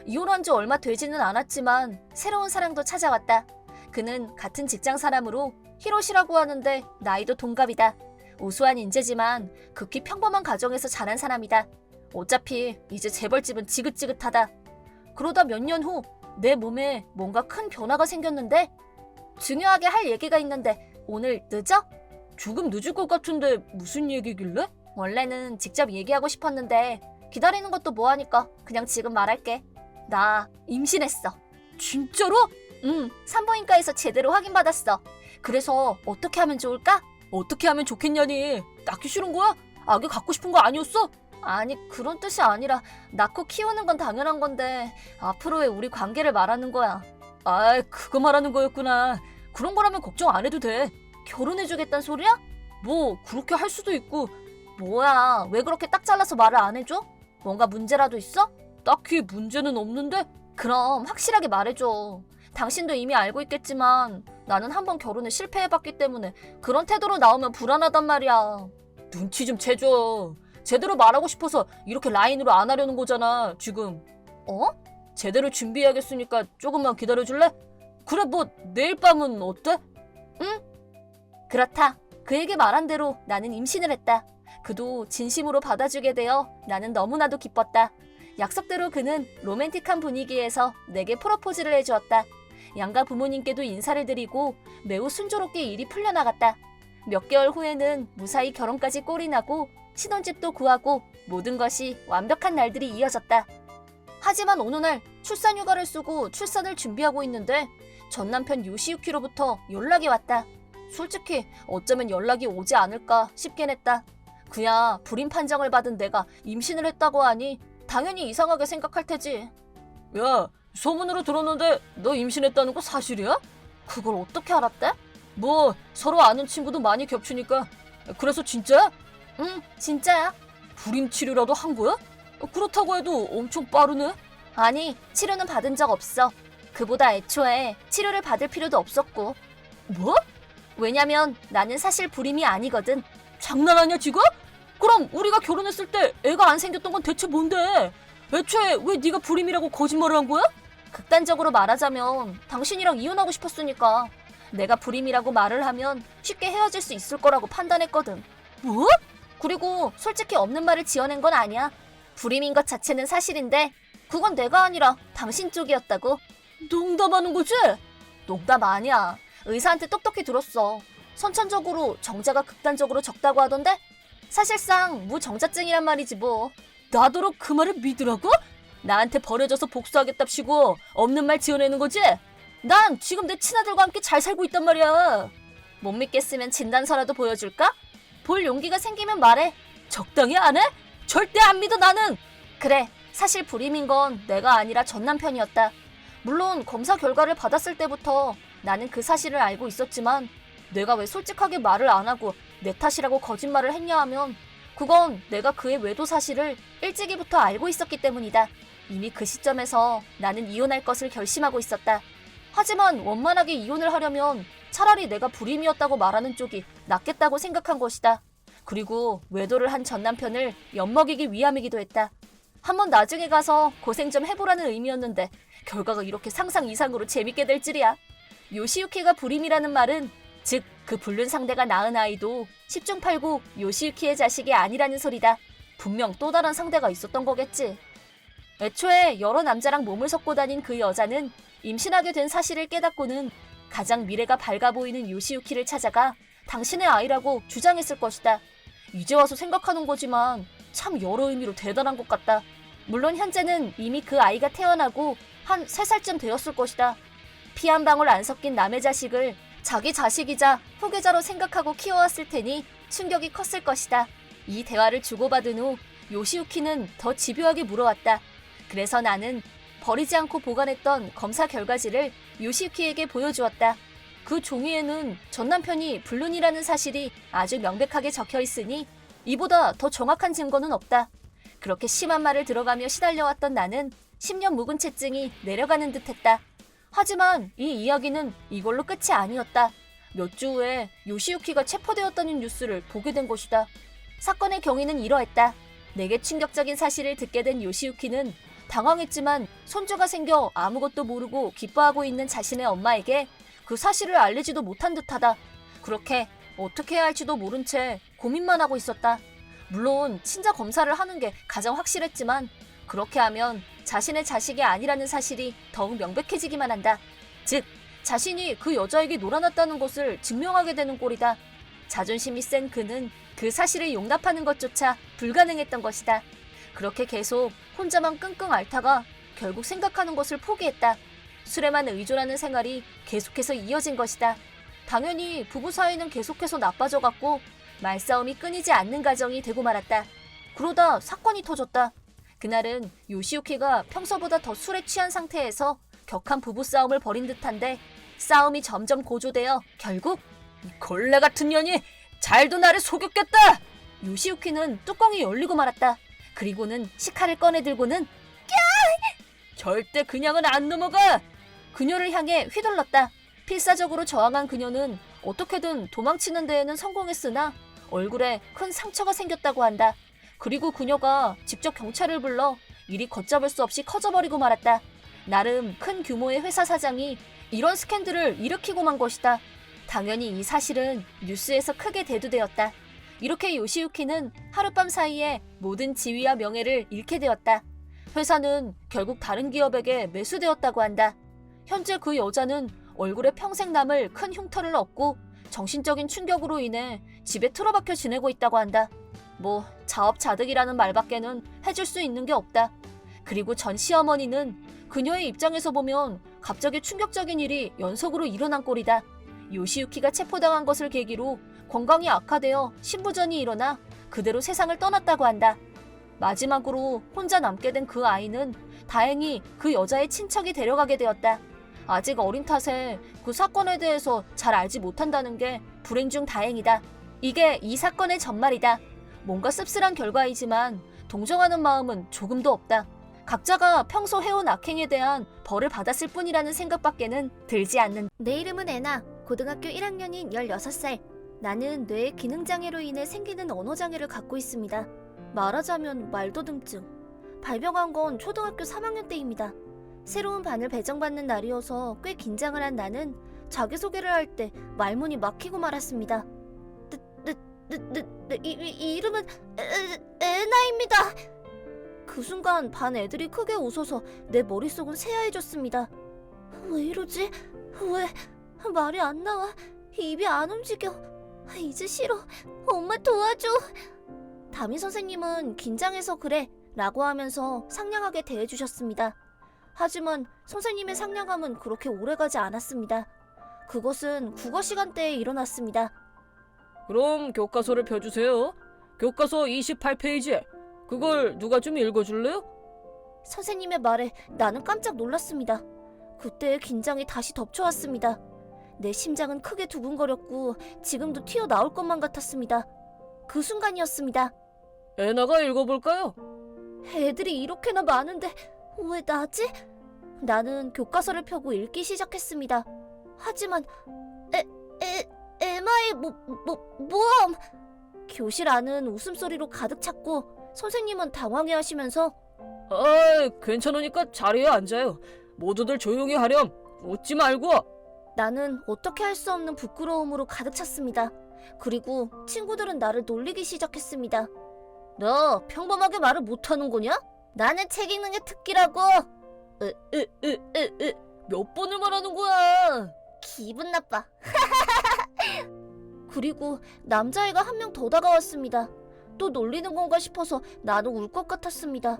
이혼한 지 얼마 되지는 않았지만 새로운 사랑도 찾아왔다. 그는 같은 직장 사람으로 히로시라고 하는데 나이도 동갑이다. 우수한 인재지만 극히 평범한 가정에서 자란 사람이다. 어차피 이제 재벌집은 지긋지긋하다. 그러다 몇 년 후 내 몸에 뭔가 큰 변화가 생겼는데 중요하게 할 얘기가 있는데 오늘 늦어? 조금 늦을 것 같은데 무슨 얘기길래? 원래는 직접 얘기하고 싶었는데 기다리는 것도 뭐하니까 그냥 지금 말할게. 나 임신했어. 진짜로? 응, 산부인과에서 제대로 확인받았어. 그래서 어떻게 하면 좋을까? 어떻게 하면 좋겠냐니. 낳기 싫은 거야? 아기 갖고 싶은 거 아니었어? 아니 그런 뜻이 아니라 낳고 키우는 건 당연한 건데 앞으로의 우리 관계를 말하는 거야. 아, 그거 말하는 거였구나. 그런 거라면 걱정 안 해도 돼. 결혼해주겠다는 소리야? 뭐 그렇게 할 수도 있고. 뭐야, 왜 그렇게 딱 잘라서 말을 안 해줘? 뭔가 문제라도 있어? 딱히 문제는 없는데? 그럼 확실하게 말해줘. 당신도 이미 알고 있겠지만 나는 한번 결혼에 실패해봤기 때문에 그런 태도로 나오면 불안하단 말이야. 눈치 좀 채줘. 제대로 말하고 싶어서 이렇게 라인으로 안 하려는 거잖아 지금. 어? 제대로 준비해야겠으니까 조금만 기다려줄래? 그래, 뭐 내일 밤은 어때? 응? 그렇다. 그에게 말한 대로 나는 임신을 했다. 그도 진심으로 받아주게 되어 나는 너무나도 기뻤다. 약속대로 그는 로맨틱한 분위기에서 내게 프로포즈를 해주었다. 양가 부모님께도 인사를 드리고 매우 순조롭게 일이 풀려나갔다. 몇 개월 후에는 무사히 결혼까지 꼴이 나고 신혼집도 구하고 모든 것이 완벽한 날들이 이어졌다. 하지만 어느 날 출산 휴가를 쓰고 출산을 준비하고 있는데 전 남편 요시유키로부터 연락이 왔다. 솔직히 어쩌면 연락이 오지 않을까 싶긴 했다. 그야 불임 판정을 받은 내가 임신을 했다고 하니 당연히 이상하게 생각할 테지. 야, 소문으로 들었는데 너 임신했다는 거 사실이야? 그걸 어떻게 알았대? 뭐 서로 아는 친구도 많이 겹치니까. 그래서 진짜야? 응, 진짜야. 불임 치료라도 한 거야? 그렇다고 해도 엄청 빠르네. 아니, 치료는 받은 적 없어. 그보다 애초에 치료를 받을 필요도 없었고. 뭐? 왜냐면 나는 사실 불임이 아니거든. 장난하냐 지금? 그럼 우리가 결혼했을 때 애가 안 생겼던 건 대체 뭔데? 애초에 왜 네가 불임이라고 거짓말을 한 거야? 극단적으로 말하자면 당신이랑 이혼하고 싶었으니까. 내가 불임이라고 말을 하면 쉽게 헤어질 수 있을 거라고 판단했거든. 뭐? 그리고 솔직히 없는 말을 지어낸 건 아니야. 불임인 것 자체는 사실인데 그건 내가 아니라 당신 쪽이었다고. 농담하는 거지? 농담 아니야. 의사한테 똑똑히 들었어. 선천적으로 정자가 극단적으로 적다고 하던데? 사실상 무정자증이란 말이지 뭐. 나더러 그 말을 믿으라고? 나한테 버려져서 복수하겠답시고 없는 말 지어내는 거지? 난 지금 내 친아들과 함께 잘 살고 있단 말이야. 못 믿겠으면 진단서라도 보여줄까? 볼 용기가 생기면 말해. 적당히 안 해? 절대 안 믿어 나는. 그래, 사실 불임인 건 내가 아니라 전 남편이었다. 물론 검사 결과를 받았을 때부터 나는 그 사실을 알고 있었지만 내가 왜 솔직하게 말을 안 하고 내 탓이라고 거짓말을 했냐 하면 그건 내가 그의 외도 사실을 일찍이부터 알고 있었기 때문이다. 이미 그 시점에서 나는 이혼할 것을 결심하고 있었다. 하지만 원만하게 이혼을 하려면 차라리 내가 불임이었다고 말하는 쪽이 낫겠다고 생각한 것이다. 그리고 외도를 한 전 남편을 엿먹이기 위함이기도 했다. 한번 나중에 가서 고생 좀 해보라는 의미였는데 결과가 이렇게 상상 이상으로 재밌게 될 줄이야. 요시유키가 불임이라는 말은 즉 그 불륜 상대가 낳은 아이도 10중 8구 요시유키의 자식이 아니라는 소리다. 분명 또 다른 상대가 있었던 거겠지. 애초에 여러 남자랑 몸을 섞고 다닌 그 여자는 임신하게 된 사실을 깨닫고는 가장 미래가 밝아 보이는 요시유키를 찾아가 당신의 아이라고 주장했을 것이다. 이제 와서 생각하는 거지만 참 여러 의미로 대단한 것 같다. 물론 현재는 이미 그 아이가 태어나고 한 3살쯤 되었을 것이다. 피 한 방울 안 섞인 남의 자식을 자기 자식이자 후계자로 생각하고 키워왔을 테니 충격이 컸을 것이다. 이 대화를 주고받은 후 요시유키는 더 집요하게 물어왔다. 그래서 나는 버리지 않고 보관했던 검사 결과지를 요시유키에게 보여주었다. 그 종이에는 전 남편이 불륜이라는 사실이 아주 명백하게 적혀 있으니 이보다 더 정확한 증거는 없다. 그렇게 심한 말을 들어가며 시달려왔던 나는 10년 묵은 채증이 내려가는 듯했다. 하지만 이 이야기는 이걸로 끝이 아니었다. 몇 주 후에 요시유키가 체포되었다는 뉴스를 보게 된 것이다. 사건의 경위는 이러했다. 내게 충격적인 사실을 듣게 된 요시유키는 당황했지만 손주가 생겨 아무것도 모르고 기뻐하고 있는 자신의 엄마에게 그 사실을 알리지도 못한 듯하다. 그렇게 어떻게 해야 할지도 모른 채 고민만 하고 있었다. 물론 친자 검사를 하는 게 가장 확실했지만 그렇게 하면 자신의 자식이 아니라는 사실이 더욱 명백해지기만 한다. 즉, 자신이 그 여자에게 놀아났다는 것을 증명하게 되는 꼴이다. 자존심이 센 그는 그 사실을 용납하는 것조차 불가능했던 것이다. 그렇게 계속 혼자만 끙끙 앓다가 결국 생각하는 것을 포기했다. 술에만 의존하는 생활이 계속해서 이어진 것이다. 당연히 부부 사이는 계속해서 나빠져갔고 말싸움이 끊이지 않는 가정이 되고 말았다. 그러다 사건이 터졌다. 그날은 요시유키가 평소보다 더 술에 취한 상태에서 격한 부부싸움을 벌인 듯한데 싸움이 점점 고조되어 결국 이 걸레 같은 년이 잘도 나를 속였겠다! 요시유키는 뚜껑이 열리고 말았다. 그리고는 식칼을 꺼내 들고는 절대 그냥은 안 넘어가! 그녀를 향해 휘둘렀다. 필사적으로 저항한 그녀는 어떻게든 도망치는 데에는 성공했으나 얼굴에 큰 상처가 생겼다고 한다. 그리고 그녀가 직접 경찰을 불러 일이 걷잡을 수 없이 커져버리고 말았다. 나름 큰 규모의 회사 사장이 이런 스캔들을 일으키고 만 것이다. 당연히 이 사실은 뉴스에서 크게 대두되었다. 이렇게 요시유키는 하룻밤 사이에 모든 지위와 명예를 잃게 되었다. 회사는 결국 다른 기업에게 매수되었다고 한다. 현재 그 여자는 얼굴에 평생 남을 큰 흉터를 얻고 정신적인 충격으로 인해 집에 틀어박혀 지내고 있다고 한다. 뭐 자업자득이라는 말밖에는 해줄 수 있는 게 없다. 그리고 전 시어머니는 그녀의 입장에서 보면 갑자기 충격적인 일이 연속으로 일어난 꼴이다. 요시유키가 체포당한 것을 계기로 건강이 악화되어 신부전이 일어나 그대로 세상을 떠났다고 한다. 마지막으로 혼자 남게 된 그 아이는 다행히 그 여자의 친척이 데려가게 되었다. 아직 어린 탓에 그 사건에 대해서 잘 알지 못한다는 게 불행 중 다행이다. 이게 이 사건의 전말이다. 뭔가 씁쓸한 결과이지만 동정하는 마음은 조금도 없다. 각자가 평소 해온 악행에 대한 벌을 받았을 뿐이라는 생각밖에는 들지 않는. 내 이름은 애나. 고등학교 1학년인 16살. 나는 뇌의 기능장애로 인해 생기는 언어장애를 갖고 있습니다. 말하자면 말더듬증. 발병한 건 초등학교 3학년 때입니다. 새로운 반을 배정받는 날이어서 꽤 긴장을 한 나는 자기소개를 할 때 말문이 막히고 말았습니다. 이 이름은 애나입니다. 그 순간 반 애들이 크게 웃어서 내 머릿속은 새하얘졌습니다. 왜 이러지? 왜 말이 안 나와? 입이 안 움직여. 이제 싫어. 엄마 도와줘. 담임 선생님은 긴장해서 그래 라고 하면서 상냥하게 대해주셨습니다. 하지만 선생님의 상냥함은 그렇게 오래가지 않았습니다. 그것은 국어 시간 때에 일어났습니다. 그럼 교과서를 펴주세요. 교과서 28페이지에. 그걸 누가 좀 읽어줄래요? 선생님의 말에 나는 깜짝 놀랐습니다. 그때의 긴장이 다시 덮쳐왔습니다. 내 심장은 크게 두근거렸고 지금도 튀어나올 것만 같았습니다. 그 순간이었습니다. 애나가 읽어볼까요? 애들이 이렇게나 많은데 왜 나지? 나는 교과서를 펴고 읽기 시작했습니다. 하지만 에마의 모험! 교실 안은 웃음소리로 가득 찼고 선생님은 당황해하시면서 괜찮으니까 자리에 앉아요. 모두들 조용히 하렴. 웃지 말고. 나는 어떻게 할 수 없는 부끄러움으로 가득 찼습니다. 그리고 친구들은 나를 놀리기 시작했습니다. 너 평범하게 말을 못하는 거냐? 나는 책 읽는 게 특기라고. 몇 번을 말하는 거야? 기분 나빠. 그리고 남자애가 한 명 더 다가왔습니다. 또 놀리는 건가 싶어서 나는 울 것 같았습니다.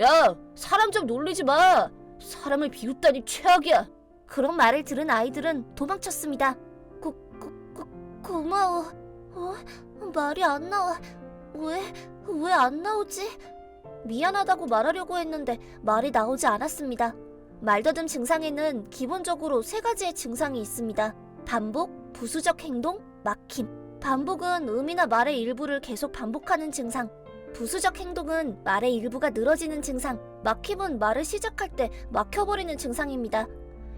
야, 사람 좀 놀리지 마. 사람을 비웃다니 최악이야. 그런 말을 들은 아이들은 도망쳤습니다. 고마워. 말이 안 나와. 왜 안 나오지? 미안하다고 말하려고 했는데 말이 나오지 않았습니다. 말더듬 증상에는 기본적으로 3가지의 증상이 있습니다. 반복, 부수적 행동, 막힘. 반복은 음이나 말의 일부를 계속 반복하는 증상. 부수적 행동은 말의 일부가 늘어지는 증상. 막힘은 말을 시작할 때 막혀버리는 증상입니다.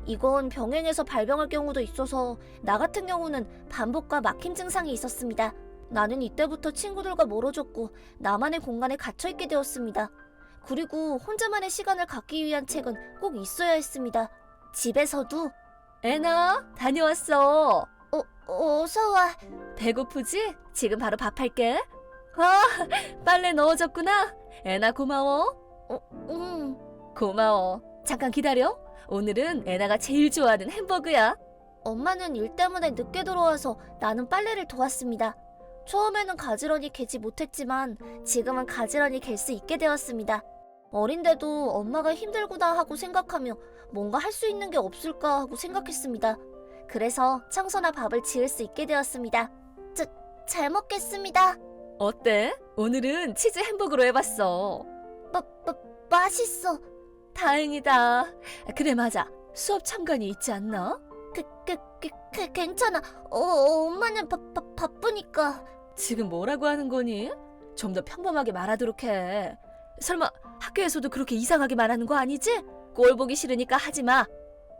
이건 병행해서 발병할 경우도 있어서 나 같은 경우는 반복과 막힘 증상이 있었습니다. 나는 이때부터 친구들과 멀어졌고 나만의 공간에 갇혀있게 되었습니다. 그리고 혼자만의 시간을 갖기 위한 책은 꼭 있어야 했습니다. 집에서도 애나, 다녀왔어. 어서와. 배고프지? 지금 바로 밥할게. 아, 빨래 넣어줬구나. 애나 고마워. 응. 고마워. 잠깐 기다려. 오늘은 애나가 제일 좋아하는 햄버거야. 엄마는 일 때문에 늦게 들어와서 나는 빨래를 도왔습니다. 처음에는 가지런히 개지 못했지만 지금은 가지런히 갤 수 있게 되었습니다. 어린데도 엄마가 힘들구나 하고 생각하며 뭔가 할 수 있는 게 없을까 하고 생각했습니다. 그래서 청소나 밥을 지을 수 있게 되었습니다. 잘 먹겠습니다. 어때? 오늘은 치즈 햄버거로 해봤어. 맛있어. 다행이다. 그래 맞아. 수업 참관이 있지 않나? 괜찮아. 엄마는 바쁘니까. 지금 뭐라고 하는 거니? 좀 더 평범하게 말하도록 해. 설마 학교에서도 그렇게 이상하게 말하는 거 아니지? 꼴 보기 싫으니까 하지 마.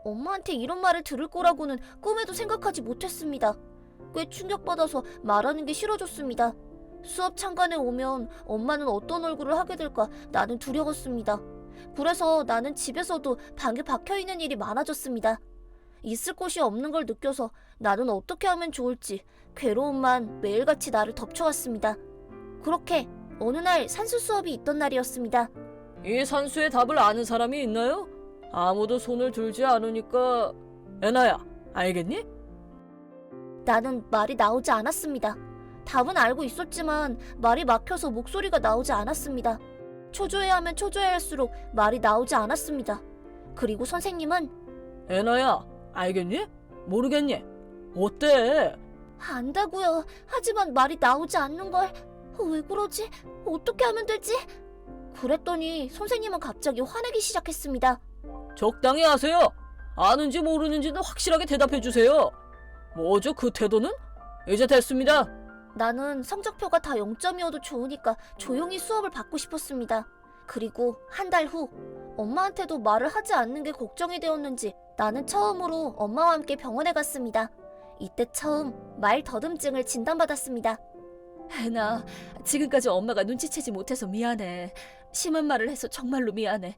엄마한테 이런 말을 들을 거라고는 꿈에도 생각하지 못했습니다. 꽤 충격받아서 말하는 게 싫어졌습니다. 수업 참관에 오면 엄마는 어떤 얼굴을 하게 될까 나는 두려웠습니다. 그래서 나는 집에서도 방에 박혀있는 일이 많아졌습니다. 있을 곳이 없는 걸 느껴서 나는 어떻게 하면 좋을지 괴로움만 매일같이 나를 덮쳐왔습니다. 그렇게 어느 날 산수 수업이 있던 날이었습니다. 이 산수의 답을 아는 사람이 있나요? 아무도 손을 들지 않으니까. 애나야, 알겠니? 나는 말이 나오지 않았습니다. 답은 알고 있었지만 말이 막혀서 목소리가 나오지 않았습니다. 초조해야 하면 초조해할수록 말이 나오지 않았습니다. 그리고 선생님은 애나야, 알겠니? 모르겠니? 어때? 안다고요. 하지만 말이 나오지 않는 걸. 왜 그러지? 어떻게 하면 되지? 그랬더니 선생님은 갑자기 화내기 시작했습니다. 적당히 하세요. 아는지 모르는지는 확실하게 대답해 주세요. 뭐죠 그 태도는? 이제 됐습니다. 나는 성적표가 다 0점이어도 좋으니까 조용히 수업을 받고 싶었습니다. 그리고 한 달 후 엄마한테도 말을 하지 않는 게 걱정이 되었는지 나는 처음으로 엄마와 함께 병원에 갔습니다. 이때 처음 말 더듬증을 진단받았습니다. 애나, 지금까지 엄마가 눈치채지 못해서 미안해. 심한 말을 해서 정말로 미안해.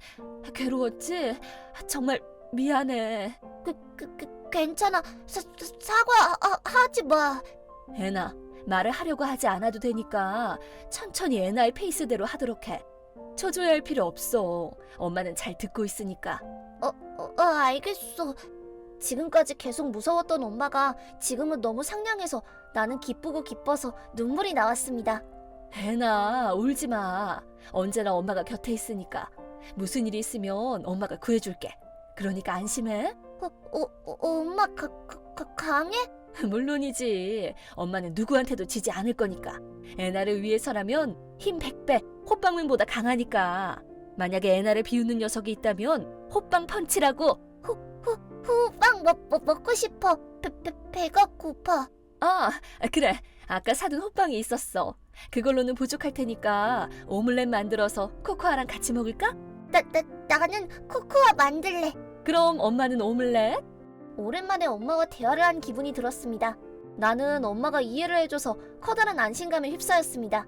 괴로웠지? 정말 미안해. 괜찮아. 사과하지 마. 애나, 말을 하려고 하지 않아도 되니까 천천히 애나의 페이스대로 하도록 해. 초조해할 필요 없어. 엄마는 잘 듣고 있으니까. 알겠어. 지금까지 계속 무서웠던 엄마가 지금은 너무 상냥해서 나는 기쁘고 기뻐서 눈물이 나왔습니다. 애나, 울지 마. 언제나 엄마가 곁에 있으니까. 무슨 일이 있으면 엄마가 구해줄게. 그러니까 안심해. 엄마 강해? 물론이지. 엄마는 누구한테도 지지 않을 거니까. 애나를 위해서라면 힘 100배, 호빵맨보다 강하니까. 만약에 애나를 비웃는 녀석이 있다면 호빵 펀치라고. 후빵 먹고 싶어. 배가 고파. 아, 그래. 아까 사둔 호빵이 있었어. 그걸로는 부족할 테니까 오믈렛 만들어서 코코아랑 같이 먹을까? 나는 코코아 만들래. 그럼 엄마는 오믈렛? 오랜만에 엄마와 대화를 한 기분이 들었습니다. 나는 엄마가 이해를 해줘서 커다란 안심감에 휩싸였습니다.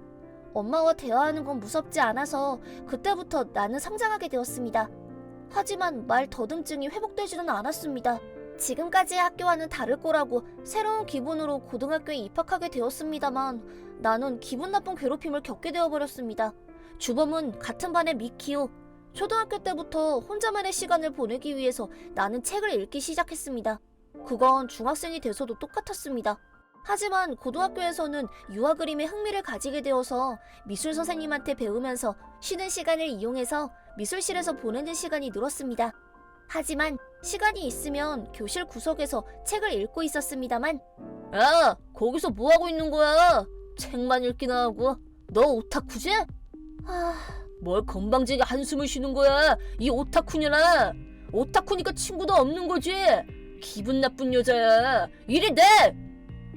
엄마와 대화하는 건 무섭지 않아서 그때부터 나는 성장하게 되었습니다. 하지만 말 더듬증이 회복되지는 않았습니다. 지금까지의 학교와는 다를 거라고 새로운 기분으로 고등학교에 입학하게 되었습니다만 나는 기분 나쁜 괴롭힘을 겪게 되어버렸습니다. 주범은 같은 반의 미키오. 초등학교 때부터 혼자만의 시간을 보내기 위해서 나는 책을 읽기 시작했습니다. 그건 중학생이 돼서도 똑같았습니다. 하지만 고등학교에서는 유화 그림에 흥미를 가지게 되어서 미술 선생님한테 배우면서 쉬는 시간을 이용해서 미술실에서 보내는 시간이 늘었습니다. 하지만 시간이 있으면 교실 구석에서 책을 읽고 있었습니다만 야, 거기서 뭐하고 있는 거야? 책만 읽기나 하고. 너 오타쿠지? 뭘 건방지게 한숨을 쉬는 거야? 이 오타쿠녀라. 오타쿠니까 친구도 없는 거지. 기분 나쁜 여자야. 이리 내!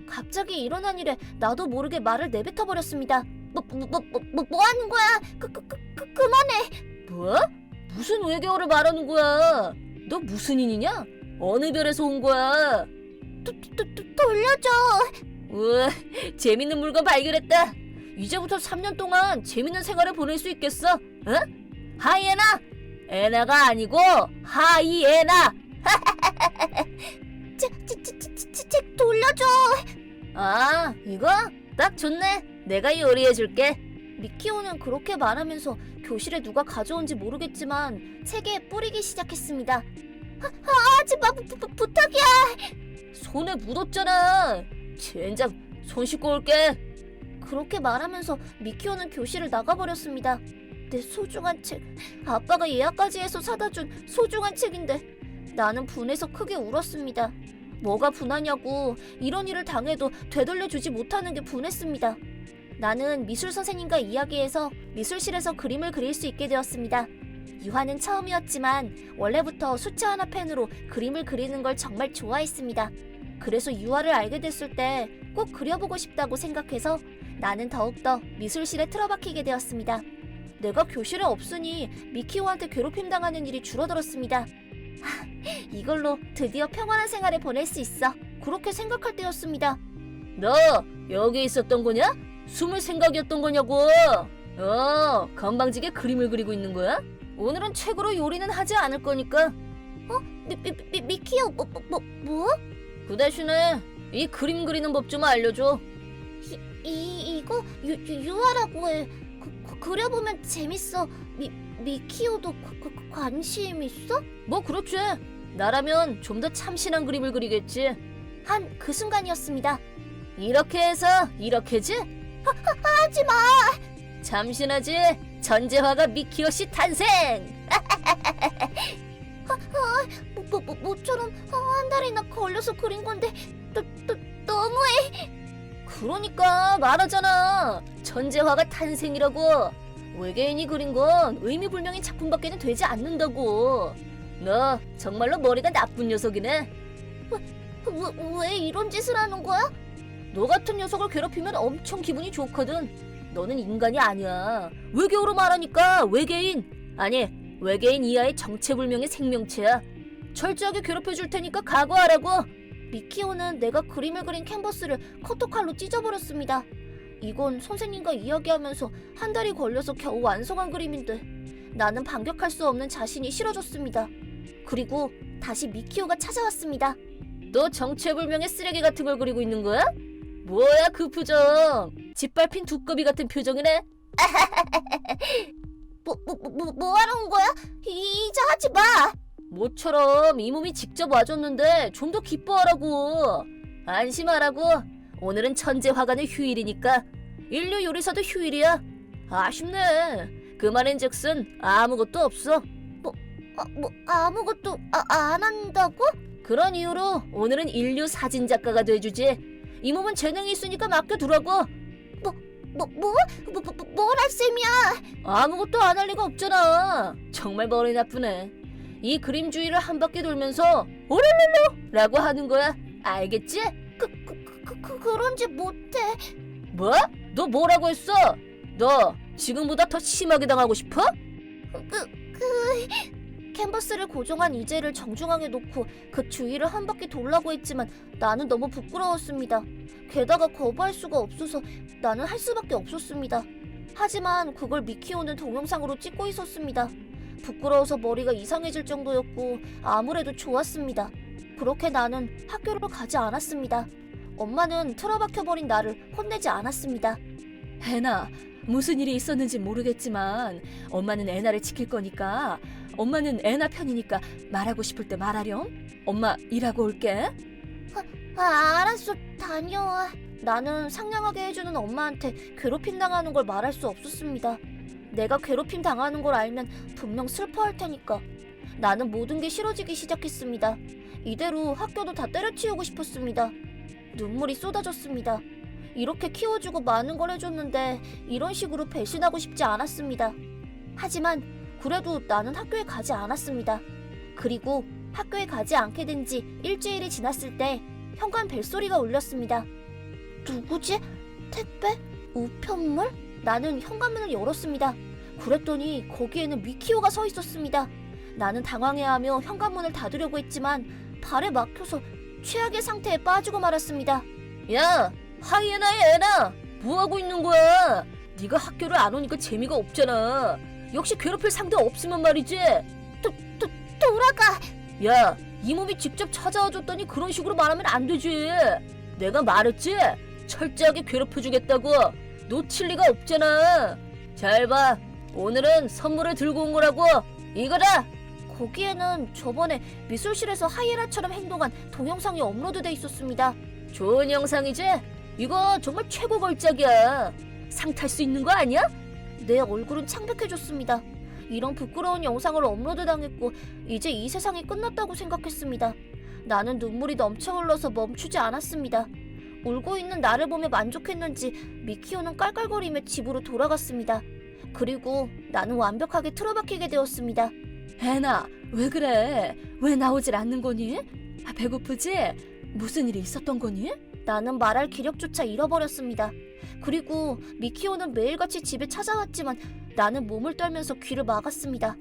갑자기 일어난 일에 나도 모르게 말을 내뱉어 버렸습니다. 뭐 하는 거야? 그만해. 뭐? 무슨 외계어를 말하는 거야? 너 무슨 인이냐? 어느 별에서 온 거야? 돌려줘. 우와, 재밌는 물건 발견했다. 이제부터 3년 동안 재밌는 생활을 보낼 수 있겠어. 응? 하이에나! 에나가 아니고 하이에나! 책 돌려줘. 아, 이거? 딱 좋네. 내가 요리해줄게. 미키오는 그렇게 말하면서 교실에 누가 가져온지 모르겠지만 책에 뿌리기 시작했습니다. 하지 마, 부탁이야. 손에 묻었잖아. 젠장, 손 씻고 올게. 그렇게 말하면서 미키오는 교실을 나가버렸습니다. 내 소중한 책, 아빠가 예약까지 해서 사다 준 소중한 책인데 나는 분해서 크게 울었습니다. 뭐가 분하냐고. 이런 일을 당해도 되돌려주지 못하는 게 분했습니다. 나는 미술 선생님과 이야기해서 미술실에서 그림을 그릴 수 있게 되었습니다. 유화는 처음이었지만 원래부터 숫자 하나 펜으로 그림을 그리는 걸 정말 좋아했습니다. 그래서 유화를 알게 됐을 때 꼭 그려보고 싶다고 생각해서 나는 더욱더 미술실에 틀어박히게 되었습니다. 내가 교실에 없으니 미키오한테 괴롭힘 당하는 일이 줄어들었습니다. 이걸로 드디어 평안한 생활을 보낼 수 있어. 그렇게 생각할 때였습니다. 너 여기 있었던 거냐? 숨을 생각이었던 거냐고. 건방지게 그림을 그리고 있는 거야? 오늘은 책으로 요리는 하지 않을 거니까. 미키오 뭐? 그 대신에 이 그림 그리는 법 좀 알려줘. 이거 유화라고 해. 그려보면 재밌어. 미키오도 관심 있어? 뭐 그렇지. 나라면 좀 더 참신한 그림을 그리겠지. 한 그 순간이었습니다. 이렇게 해서 이렇게지? 하지 마. 참신하지? 천재화가 미키오 씨 탄생! 모처럼 한 달이나 걸려서 그린 건데 너무해. 그러니까 말하잖아. 천재화가 탄생이라고. 외계인이 그린 건 의미불명인 작품밖에는 되지 않는다고. 너 정말로 머리가 나쁜 녀석이네. 왜 이런 짓을 하는 거야? 너 같은 녀석을 괴롭히면 엄청 기분이 좋거든. 너는 인간이 아니야. 외계어로 말하니까 외계인. 아니, 외계인 이하의 정체불명의 생명체야. 철저하게 괴롭혀줄 테니까 각오하라고. 미키오는 내가 그림을 그린 캔버스를 커터칼로 찢어버렸습니다. 이건 선생님과 이야기하면서 한 달이 걸려서 겨우 완성한 그림인데 나는 반격할 수 없는 자신이 싫어졌습니다. 그리고 다시 미키오가 찾아왔습니다. 너 정체불명의 쓰레기 같은 걸 그리고 있는 거야? 뭐야 그 표정. 짓밟힌 두꺼비 같은 표정이네. 뭐 하러 온 거야? 이제 하지 마! 모처럼 이 몸이 직접 와줬는데 좀 더 기뻐하라고. 안심하라고. 오늘은 천재화가는 휴일이니까. 인류 요리사도 휴일이야. 아쉽네. 그 말인즉슨 아무것도 없어. 아무것도 안 한다고? 그런 이유로 오늘은 인류 사진작가가 돼주지. 이 몸은 재능이 있으니까 맡겨두라고. 뭘 할 셈이야? 아무것도 안 할 리가 없잖아. 정말 머리 나쁘네. 이 그림 주위를 한 바퀴 돌면서 오랄랄로 라고 하는 거야. 알겠지? 그런지 못해. 뭐? 너 뭐라고 했어? 너 지금보다 더 심하게 당하고 싶어? 캔버스를 고정한 이젤을 정중앙에 놓고 그 주위를 한 바퀴 돌라고 했지만 나는 너무 부끄러웠습니다. 게다가 거부할 수가 없어서 나는 할 수밖에 없었습니다. 하지만 그걸 미키오는 동영상으로 찍고 있었습니다. 부끄러워서 머리가 이상해질 정도였고 아무래도 좋았습니다. 그렇게 나는 학교를 가지 않았습니다. 엄마는 틀어박혀버린 나를 혼내지 않았습니다. 애나, 무슨 일이 있었는지 모르겠지만 엄마는 애나를 지킬 거니까, 엄마는 애나 편이니까 말하고 싶을 때 말하렴. 엄마 일하고 올게. 알았어, 다녀와. 나는 상냥하게 해주는 엄마한테 괴롭힘 당하는 걸 말할 수 없었습니다. 내가 괴롭힘 당하는 걸 알면 분명 슬퍼할 테니까. 나는 모든 게 싫어지기 시작했습니다. 이대로 학교도 다 때려치우고 싶었습니다. 눈물이 쏟아졌습니다. 이렇게 키워주고 많은 걸 해줬는데 이런 식으로 배신하고 싶지 않았습니다. 하지만 그래도 나는 학교에 가지 않았습니다. 그리고 학교에 가지 않게 된 지 일주일이 지났을 때 현관 벨소리가 울렸습니다. 누구지? 택배? 우편물? 나는 현관문을 열었습니다. 그랬더니 거기에는 미키오가 서 있었습니다. 나는 당황해하며 현관문을 닫으려고 했지만 발에 막혀서 최악의 상태에 빠지고 말았습니다. 야, 하이에나의 애나, 뭐하고 있는 거야? 네가 학교를 안 오니까 재미가 없잖아. 역시 괴롭힐 상대 없으면 말이지. 돌아가! 야, 이 몸이 직접 찾아와 줬더니 그런 식으로 말하면 안 되지. 내가 말했지? 철저하게 괴롭혀주겠다고. 놓칠 리가 없잖아. 잘 봐. 오늘은 선물을 들고 온 거라고. 이거다. 거기에는 저번에 미술실에서 하이에나처럼 행동한 동영상이 업로드돼 있었습니다. 좋은 영상이지? 이거 정말 최고 걸작이야. 상 탈 수 있는 거 아니야? 내 얼굴은 창백해졌습니다. 이런 부끄러운 영상을 업로드당했고 이제 이 세상이 끝났다고 생각했습니다. 나는 눈물이 넘쳐 흘러서 멈추지 않았습니다. 울고 있는 나를 보며 만족했는지 미키오는 깔깔거리며 집으로 돌아갔습니다. 그리고 나는 완벽하게 틀어박히게 되었습니다. 애나, 왜 그래? 왜 나오질 않는 거니? 배고프지? 무슨 일이 있었던 거니? 나는 말할 기력조차 잃어버렸습니다. 그리고 미키오는 매일같이 집에 찾아왔지만 나는 몸을 떨면서 귀를 막았습니다.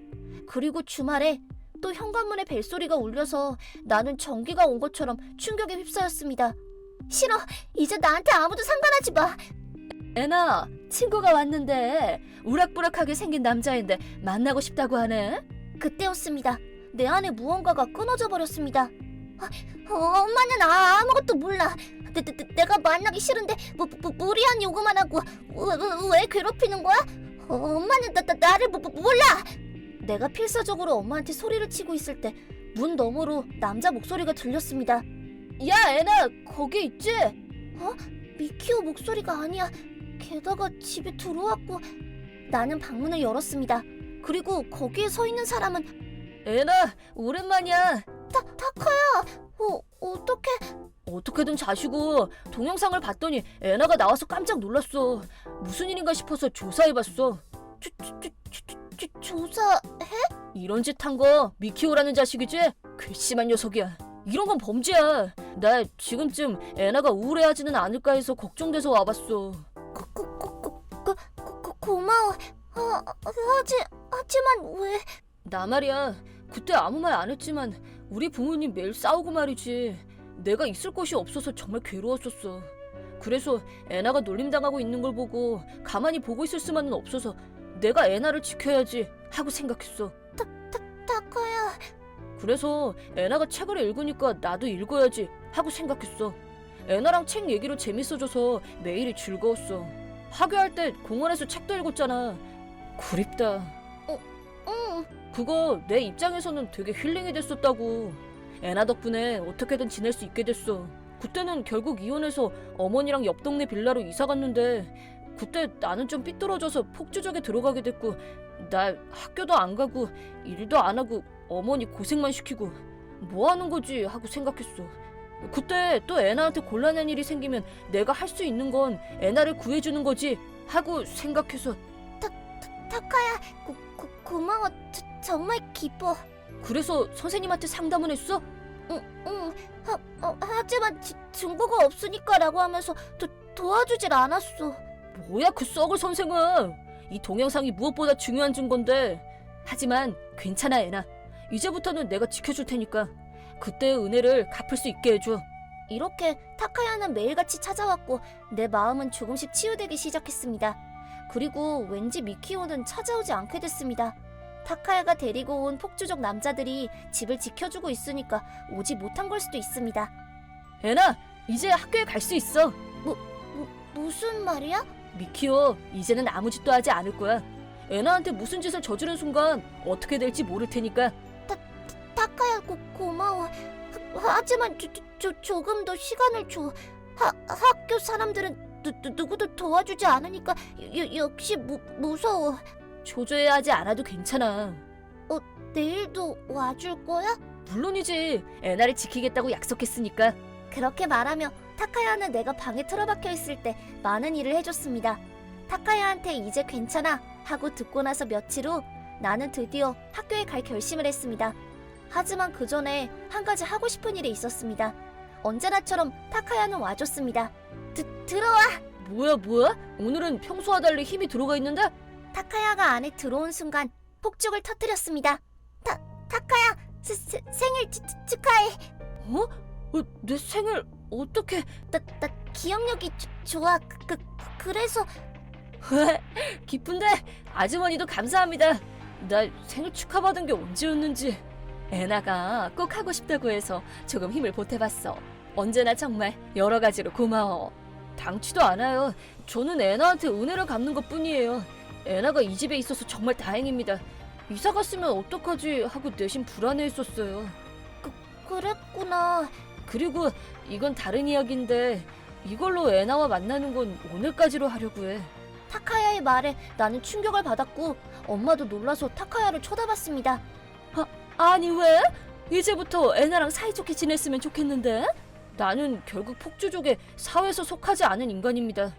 그리고 주말에 또 현관문에 벨소리가 울려서 나는 전기가 온 것처럼 충격에 휩싸였습니다. 싫어! 이제 나한테 아무도 상관하지 마! 애나, 친구가 왔는데 우락부락하게 생긴 남자인데 만나고 싶다고 하네? 그때였습니다. 내 안에 무언가가 끊어져 버렸습니다. 엄마는 아무것도 몰라. 내가 만나기 싫은데 무리한 요구만 하고 왜 괴롭히는 거야? 엄마는 나를 몰라. 내가 필사적으로 엄마한테 소리를 치고 있을 때 문 너머로 남자 목소리가 들렸습니다. 야, 애나, 거기 있지? 미키오 목소리가 아니야. 게다가 집에 들어왔고 나는 방문을 열었습니다. 그리고 거기에 서 있는 사람은 애나, 오랜만이야. 타카야. 어떻게? 어떻게든 자시고 동영상을 봤더니 애나가 나와서 깜짝 놀랐어. 무슨 일인가 싶어서 조사해봤어. 조사? 이런 짓 한 거 미키오라는 자식이지? 괘씸한 녀석이야. 이런 건 범죄야. 나 지금쯤 애나가 우울해하지는 않을까 해서 걱정돼서 와봤어. 고마워. 하지만 왜? 나 말이야. 그때 아무 말 안 했지만 우리 부모님 매일 싸우고 말이지. 내가 있을 곳이 없어서 정말 괴로웠었어. 그래서 애나가 놀림당하고 있는 걸 보고 가만히 보고 있을 수만은 없어서 내가 애나를 지켜야지 하고 생각했어. 타카야. 그래서 애나가 책을 읽으니까 나도 읽어야지 하고 생각했어. 애나랑 책 얘기로 재밌어져서 매일이 즐거웠어. 하교할 때 공원에서 책도 읽었잖아. 그립다. 응. 그거 내 입장에서는 되게 힐링이 됐었다고. 애나 덕분에 어떻게든 지낼 수 있게 됐어. 그때는 결국 이혼해서 어머니랑 옆 동네 빌라로 이사 갔는데 그때 나는 좀 삐뚤어져서 폭주족에 들어가게 됐고 나 학교도 안 가고 일도 안 하고 어머니 고생만 시키고 뭐 하는 거지 하고 생각했어. 그때 또 애나한테 곤란한 일이 생기면 내가 할 수 있는 건 애나를 구해주는 거지 하고 생각해서 타카야. 고마워. 정말 기뻐. 그래서 선생님한테 상담을 했어? 응. 하지만 증거가 없으니까라고 하면서 도와주질 않았어. 뭐야 그 썩을 선생은. 이 동영상이 무엇보다 중요한 증거인데. 하지만 괜찮아 애나. 이제부터는 내가 지켜줄 테니까 그때의 은혜를 갚을 수 있게 해줘. 이렇게 타카야는 매일같이 찾아왔고 내 마음은 조금씩 치유되기 시작했습니다. 그리고 왠지 미키오는 찾아오지 않게 됐습니다. 타카야가 데리고 온 폭주족 남자들이 집을 지켜주고 있으니까 오지 못한 걸 수도 있습니다. 애나 이제 학교에 갈 수 있어. 무슨 말이야? 미키오 이제는 아무 짓도 하지 않을 거야. 애나한테 무슨 짓을 저지른 순간 어떻게 될지 모를 테니까. 타카야 고마워. 하지만 조금 더 시간을 줘. 학교 사람들은 누구도 도와주지 않으니까 역시 무서워. 초조해하지 않아도 괜찮아. 내일도 와줄 거야? 물론이지. 애나를 지키겠다고 약속했으니까. 그렇게 말하며 타카야는 내가 방에 틀어박혀 있을 때 많은 일을 해줬습니다. 타카야한테 이제 괜찮아 하고 듣고 나서 며칠 후 나는 드디어 학교에 갈 결심을 했습니다. 하지만 그 전에 한 가지 하고 싶은 일이 있었습니다. 언제나처럼 타카야는 와줬습니다. 들어와! 뭐야? 오늘은 평소와 달리 힘이 들어가 있는데? 타카야가 안에 들어온 순간 폭죽을 터뜨렸습니다. 타카야! 생일 축하해! 내 생일 어떻게? 나 기억력이 좋아. 그래서 기쁜데? 아주머니도 감사합니다. 나 생일 축하받은 게 언제였는지. 애나가 꼭 하고 싶다고 해서 조금 힘을 보태봤어. 언제나 정말 여러 가지로 고마워. 당치도 않아요. 저는 애나한테 은혜를 갚는 것뿐이에요. 애나가 이 집에 있어서 정말 다행입니다. 이사 갔으면 어떡하지 하고 내심 불안해했었어요. 그랬구나. 그리고 이건 다른 이야기인데 이걸로 애나와 만나는 건 오늘까지로 하려고 해. 타카야의 말에 나는 충격을 받았고 엄마도 놀라서 타카야를 쳐다봤습니다. 아니 왜? 이제부터 애나랑 사이좋게 지냈으면 좋겠는데? 나는 결국 폭주족의 사회에서 속하지 않은 인간입니다.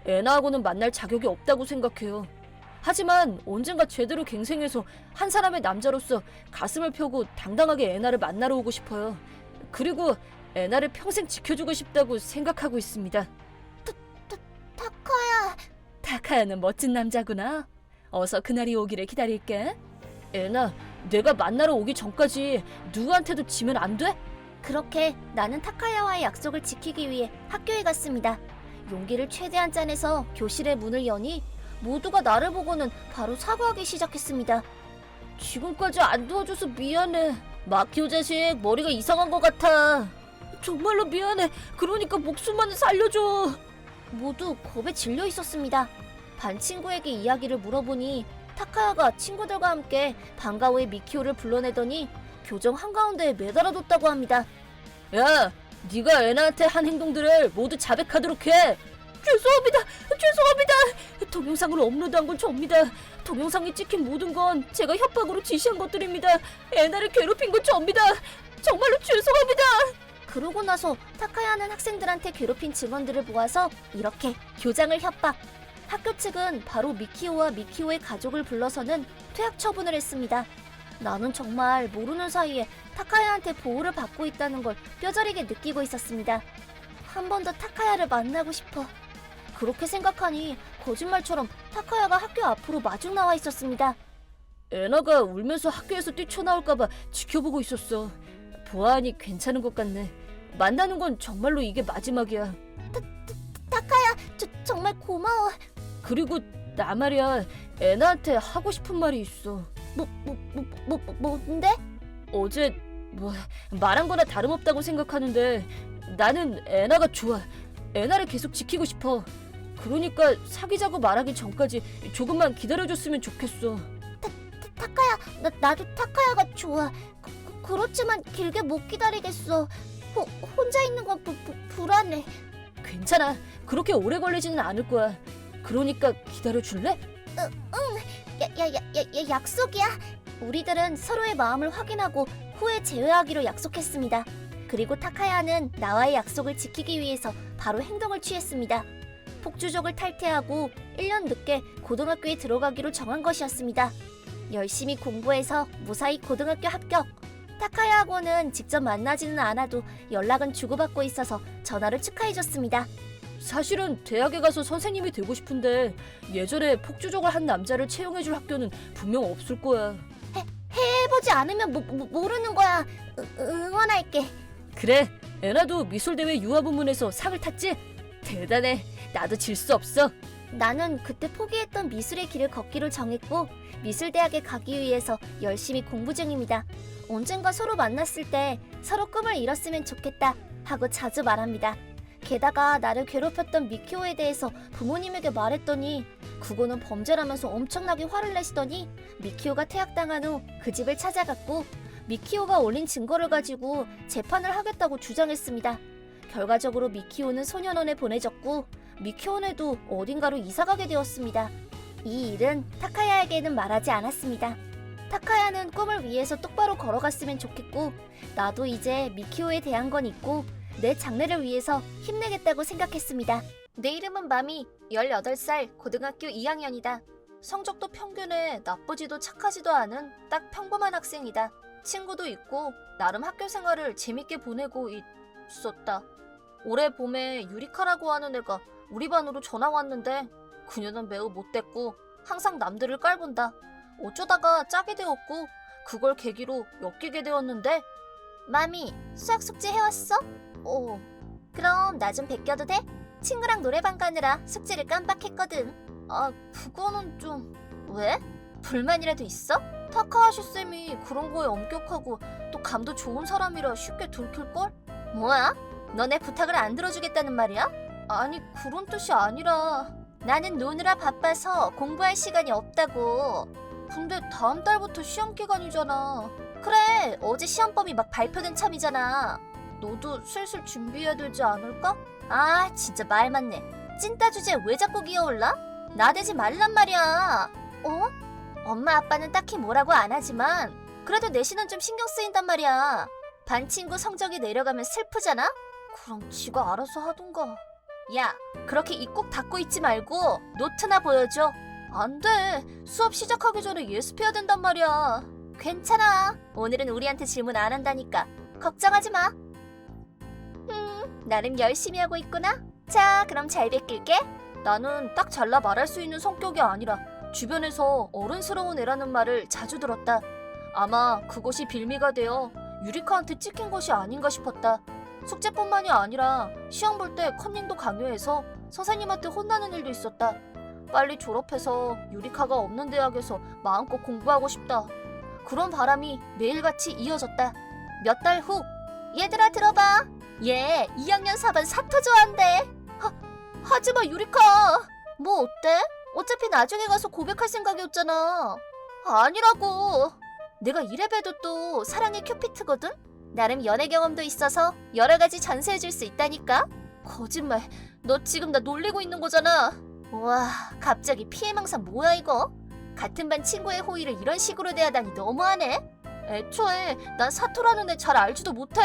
애나하고는 만날 자격이 없다고 생각해요. 하지만 언젠가 제대로 갱생해서 한 사람의 남자로서 가슴을 펴고 당당하게 애나를 만나러 오고 싶어요. 그리고 애나를 평생 지켜주고 싶다고 생각하고 있습니다. 타카야. 타카야는 멋진 남자구나. 어서 그날이 오기를 기다릴게. 애나, 내가 만나러 오기 전까지 누구한테도 지면 안 돼? 그렇게 나는 타카야와의 약속을 지키기 위해 학교에 갔습니다. 용기를 최대한 짜내서 교실의 문을 여니 모두가 나를 보고는 바로 사과하기 시작했습니다. 지금까지 안 도와줘서 미안해. 마키오 자식 머리가 이상한 것 같아. 정말로 미안해. 그러니까 목숨만 살려줘. 모두 겁에 질려 있었습니다. 반 친구에게 이야기를 물어보니 타카야가 친구들과 함께 방과 후에 미키오를 불러내더니 교정 한가운데에 매달아뒀다고 합니다. 야, 네가 애나한테 한 행동들을 모두 자백하도록 해. 죄송합니다. 동영상을 업로드한 건 접니다. 동영상에 찍힌 모든 건 제가 협박으로 지시한 것들입니다. 애나를 괴롭힌 건 접니다. 정말로 죄송합니다. 그러고 나서 타카야는 학생들한테 괴롭힌 증언들을 모아서 이렇게 교장을 협박. 학교 측은 바로 미키오와 미키오의 가족을 불러서는 퇴학 처분을 했습니다. 나는 정말 모르는 사이에 타카야한테 보호를 받고 있다는 걸 뼈저리게 느끼고 있었습니다. 한 번 더 타카야를 만나고 싶어. 그렇게 생각하니 거짓말처럼 타카야가 학교 앞으로 마중 나와 있었습니다. 애나가 울면서 학교에서 뛰쳐나올까봐 지켜보고 있었어. 보아하니 괜찮은 것 같네. 만나는 건 정말로 이게 마지막이야. 타카야, 정말 고마워. 그리고 나 말이야, 애나한테 하고 싶은 말이 있어. 뭔데? 어제 말한 거나 다름없다고 생각하는데 나는 애나가 좋아. 애나를 계속 지키고 싶어. 그러니까 사귀자고 말하기 전까지 조금만 기다려줬으면 좋겠어. 타카야, 나도 타카야가 좋아. 그렇지만 길게 못 기다리겠어. 혼자 있는 건 불안해. 괜찮아. 그렇게 오래 걸리지는 않을 거야. 그러니까 기다려줄래? 약속이야. 우리들은 서로의 마음을 확인하고 후에 재회하기로 약속했습니다. 그리고 타카야는 나와의 약속을 지키기 위해서 바로 행동을 취했습니다. 폭주족을 탈퇴하고 1년 늦게 고등학교에 들어가기로 정한 것이었습니다. 열심히 공부해서 무사히 고등학교 합격. 타카야하고는 직접 만나지는 않아도 연락은 주고받고 있어서 전화로 축하해줬습니다. 사실은 대학에 가서 선생님이 되고 싶은데 예전에 폭주족을 한 남자를 채용해줄 학교는 분명 없을 거야. 해보지 않으면 모르는 거야. 응원할게. 그래, 애나도 미술대회 유아부문에서 상을 탔지? 대단해. 나도 질 수 없어. 나는 그때 포기했던 미술의 길을 걷기로 정했고 미술대학에 가기 위해서 열심히 공부 중입니다. 언젠가 서로 만났을 때 서로 꿈을 이뤘으면 좋겠다 하고 자주 말합니다. 게다가 나를 괴롭혔던 미키오에 대해서 부모님에게 말했더니 그거는 범죄라면서 엄청나게 화를 내시더니 미키오가 퇴학당한 후 그 집을 찾아갔고 미키오가 올린 증거를 가지고 재판을 하겠다고 주장했습니다. 결과적으로 미키오는 소년원에 보내졌고 미키오네도 어딘가로 이사가게 되었습니다. 이 일은 타카야에게는 말하지 않았습니다. 타카야는 꿈을 위해서 똑바로 걸어갔으면 좋겠고 나도 이제 미키오에 대한 건 있고 내 장래를 위해서 힘내겠다고 생각했습니다. 내 이름은 마미, 18살, 고등학교 2학년이다. 성적도 평균에 나쁘지도 착하지도 않은 딱 평범한 학생이다. 친구도 있고 나름 학교 생활을 재밌게 보내고 있었다. 올해 봄에 유리카라고 하는 애가 우리 반으로 전화 왔는데 그녀는 매우 못됐고 항상 남들을 깔본다. 어쩌다가 짝이 되었고 그걸 계기로 엮이게 되었는데 마미, 수학 숙제 해왔어? 그럼 나 좀 베껴도 돼? 친구랑 노래방 가느라 숙제를 깜빡했거든. 그거는 좀... 왜? 불만이라도 있어? 타카하시 쌤이 그런 거에 엄격하고 또 감도 좋은 사람이라 쉽게 들킬걸? 뭐야? 너네 부탁을 안 들어주겠다는 말이야? 아니 그런 뜻이 아니라 나는 노느라 바빠서 공부할 시간이 없다고. 근데 다음 달부터 시험 기간이잖아. 그래, 어제 시험범위 막 발표된 참이잖아. 너도 슬슬 준비해야 되지 않을까? 아, 진짜 말 맞네. 찐따 주제 왜 자꾸 기어올라? 나대지 말란 말이야. 엄마 아빠는 딱히 뭐라고 안 하지만 그래도 내신은 좀 신경 쓰인단 말이야. 반 친구 성적이 내려가면 슬프잖아? 그럼 지가 알아서 하던가. 야, 그렇게 입 꼭 닫고 있지 말고 노트나 보여줘. 안 돼. 수업 시작하기 전에 예습해야 된단 말이야. 괜찮아. 오늘은 우리한테 질문 안 한다니까. 걱정하지 마. 나름 열심히 하고 있구나. 자, 그럼 잘 베낄게. 나는 딱 잘라 말할 수 있는 성격이 아니라 주변에서 어른스러운 애라는 말을 자주 들었다. 아마 그것이 빌미가 되어 유리카한테 찍힌 것이 아닌가 싶었다. 숙제뿐만이 아니라 시험 볼 때 컨닝도 강요해서 선생님한테 혼나는 일도 있었다. 빨리 졸업해서 유리카가 없는 대학에서 마음껏 공부하고 싶다. 그런 바람이 매일같이 이어졌다. 몇 달 후, 얘들아 들어봐. 얘 2학년 4반 사토 좋아한대. 하지마 유리카. 뭐 어때? 어차피 나중에 가서 고백할 생각이었잖아. 아니라고. 내가 이래봬도 또 사랑의 큐피트거든? 나름 연애 경험도 있어서 여러 가지 전수해줄 수 있다니까? 거짓말. 너 지금 나 놀리고 있는 거잖아. 와, 갑자기 피해망상 뭐야 이거? 같은 반 친구의 호의를 이런 식으로 대하다니 너무하네. 애초에 난 사토라는 애 잘 알지도 못해.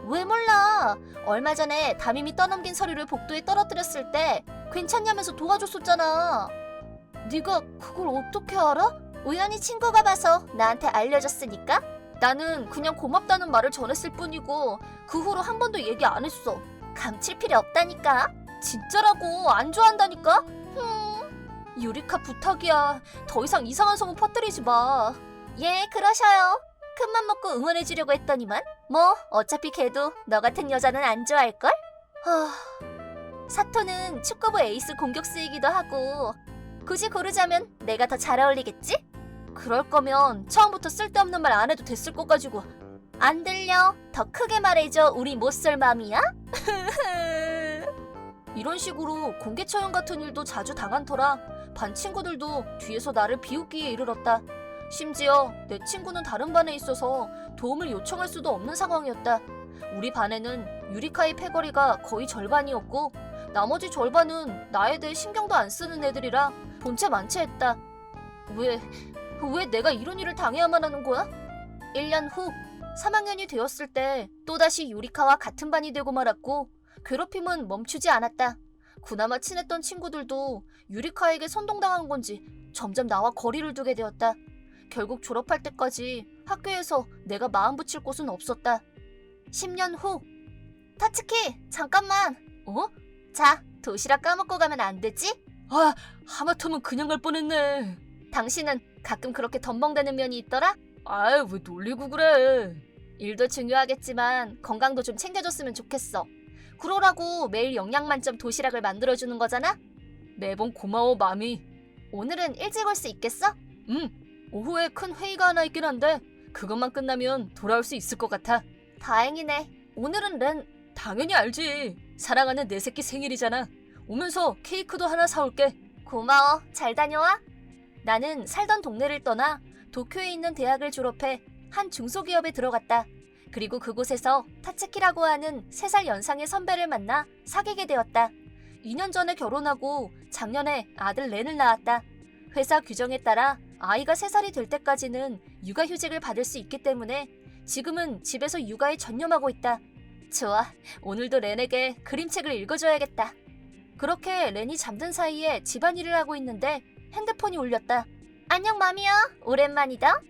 왜 몰라? 얼마 전에 담임이 떠넘긴 서류를 복도에 떨어뜨렸을 때 괜찮냐면서 도와줬었잖아. 네가 그걸 어떻게 알아? 우연히 친구가 봐서 나한테 알려줬으니까? 나는 그냥 고맙다는 말을 전했을 뿐이고 그 후로 한 번도 얘기 안 했어. 감칠 필요 없다니까. 진짜라고. 안 좋아한다니까. 유리카 부탁이야. 더 이상 이상한 소문 퍼뜨리지 마. 예, 그러셔요. 큰맘 먹고 응원해주려고 했더니만 뭐 어차피 걔도 너 같은 여자는 안 좋아할걸? 사토는 축구부 에이스 공격수이기도 하고 굳이 고르자면 내가 더 잘 어울리겠지? 그럴 거면 처음부터 쓸데없는 말 안 해도 됐을 것 가지고. 안 들려? 더 크게 말해줘. 우리 못쏠 맘이야? 이런 식으로 공개 처형 같은 일도 자주 당한 터라 반 친구들도 뒤에서 나를 비웃기에 이르렀다. 심지어 내 친구는 다른 반에 있어서 도움을 요청할 수도 없는 상황이었다. 우리 반에는 유리카의 패거리가 거의 절반이었고 나머지 절반은 나에 대해 신경도 안 쓰는 애들이라 본체 만체했다. 왜 내가 이런 일을 당해야만 하는 거야? 1년 후 3학년이 되었을 때 또다시 유리카와 같은 반이 되고 말았고 괴롭힘은 멈추지 않았다. 그나마 친했던 친구들도 유리카에게 선동당한 건지 점점 나와 거리를 두게 되었다. 결국 졸업할 때까지 학교에서 내가 마음 붙일 곳은 없었다. 10년 후. 타츠키, 잠깐만. 어? 자, 도시락 까먹고 가면 안 되지? 아, 하마터면 그냥 갈 뻔했네. 당신은 가끔 그렇게 덤벙대는 면이 있더라? 아유, 왜 놀리고 그래. 일도 중요하겠지만 건강도 좀 챙겨줬으면 좋겠어. 그러라고 매일 영양 만점 도시락을 만들어주는 거잖아? 매번 고마워, 마미. 오늘은 일찍 올 수 있겠어? 오후에 큰 회의가 하나 있긴 한데 그것만 끝나면 돌아올 수 있을 것 같아. 다행이네. 오늘은 당연히 알지. 사랑하는 내 새끼 생일이잖아. 오면서 케이크도 하나 사올게. 고마워. 잘 다녀와. 나는 살던 동네를 떠나 도쿄에 있는 대학을 졸업해 한 중소기업에 들어갔다. 그리고 그곳에서 타츠키라고 하는 3살 연상의 선배를 만나 사귀게 되었다. 2년 전에 결혼하고 작년에 아들 렌을 낳았다. 회사 규정에 따라 아이가 3살이 될 때까지는 육아휴직을 받을 수 있기 때문에 지금은 집에서 육아에 전념하고 있다. 좋아, 오늘도 렌에게 그림책을 읽어줘야겠다. 그렇게 렌이 잠든 사이에 집안일을 하고 있는데 핸드폰이 울렸다. 안녕 마미야, 오랜만이다.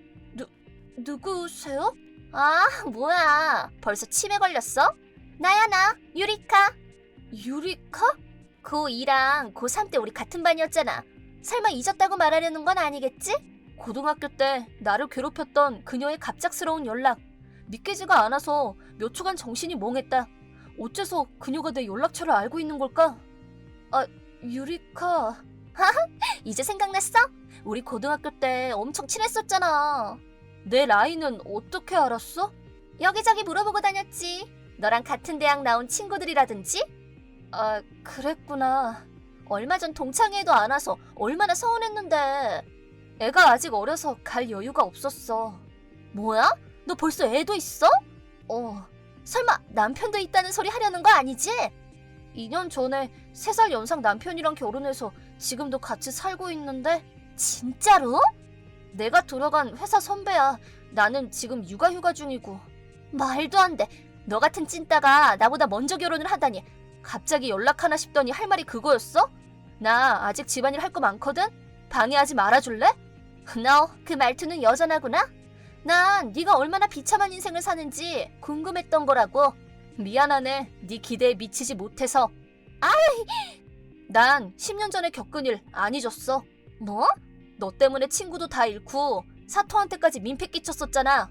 누구세요? 아, 뭐야, 벌써 치매 걸렸어? 나야, 나 유리카. 유리카? 고2랑 고3 때 우리 같은 반이었잖아. 설마 잊었다고 말하려는 건 아니겠지? 고등학교 때 나를 괴롭혔던 그녀의 갑작스러운 연락. 믿기지가 않아서 몇 초간 정신이 멍했다. 어째서 그녀가 내 연락처를 알고 있는 걸까? 아, 유리카. 이제 생각났어? 우리 고등학교 때 엄청 친했었잖아. 내 라인은 어떻게 알았어? 여기저기 물어보고 다녔지. 너랑 같은 대학 나온 친구들이라든지? 아, 그랬구나. 얼마 전 동창회에도 안 와서 얼마나 서운했는데. 애가 아직 어려서 갈 여유가 없었어. 뭐야? 너 벌써 애도 있어? 설마 남편도 있다는 소리 하려는 거 아니지? 2년 전에 3살 연상 남편이랑 결혼해서 지금도 같이 살고 있는데. 진짜로? 내가 들어간 회사 선배야. 나는 지금 육아휴가 중이고. 말도 안 돼. 너 같은 찐따가 나보다 먼저 결혼을 하다니. 갑자기 연락하나 싶더니 할 말이 그거였어? 나 아직 집안일 할 거 많거든? 방해하지 말아줄래? 너 그 말투는 여전하구나? 난 네가 얼마나 비참한 인생을 사는지 궁금했던 거라고. 미안하네. 네 기대에 미치지 못해서. 난 10년 전에 겪은 일 안 잊었어. 뭐? 너 때문에 친구도 다 잃고 사토한테까지 민폐 끼쳤었잖아.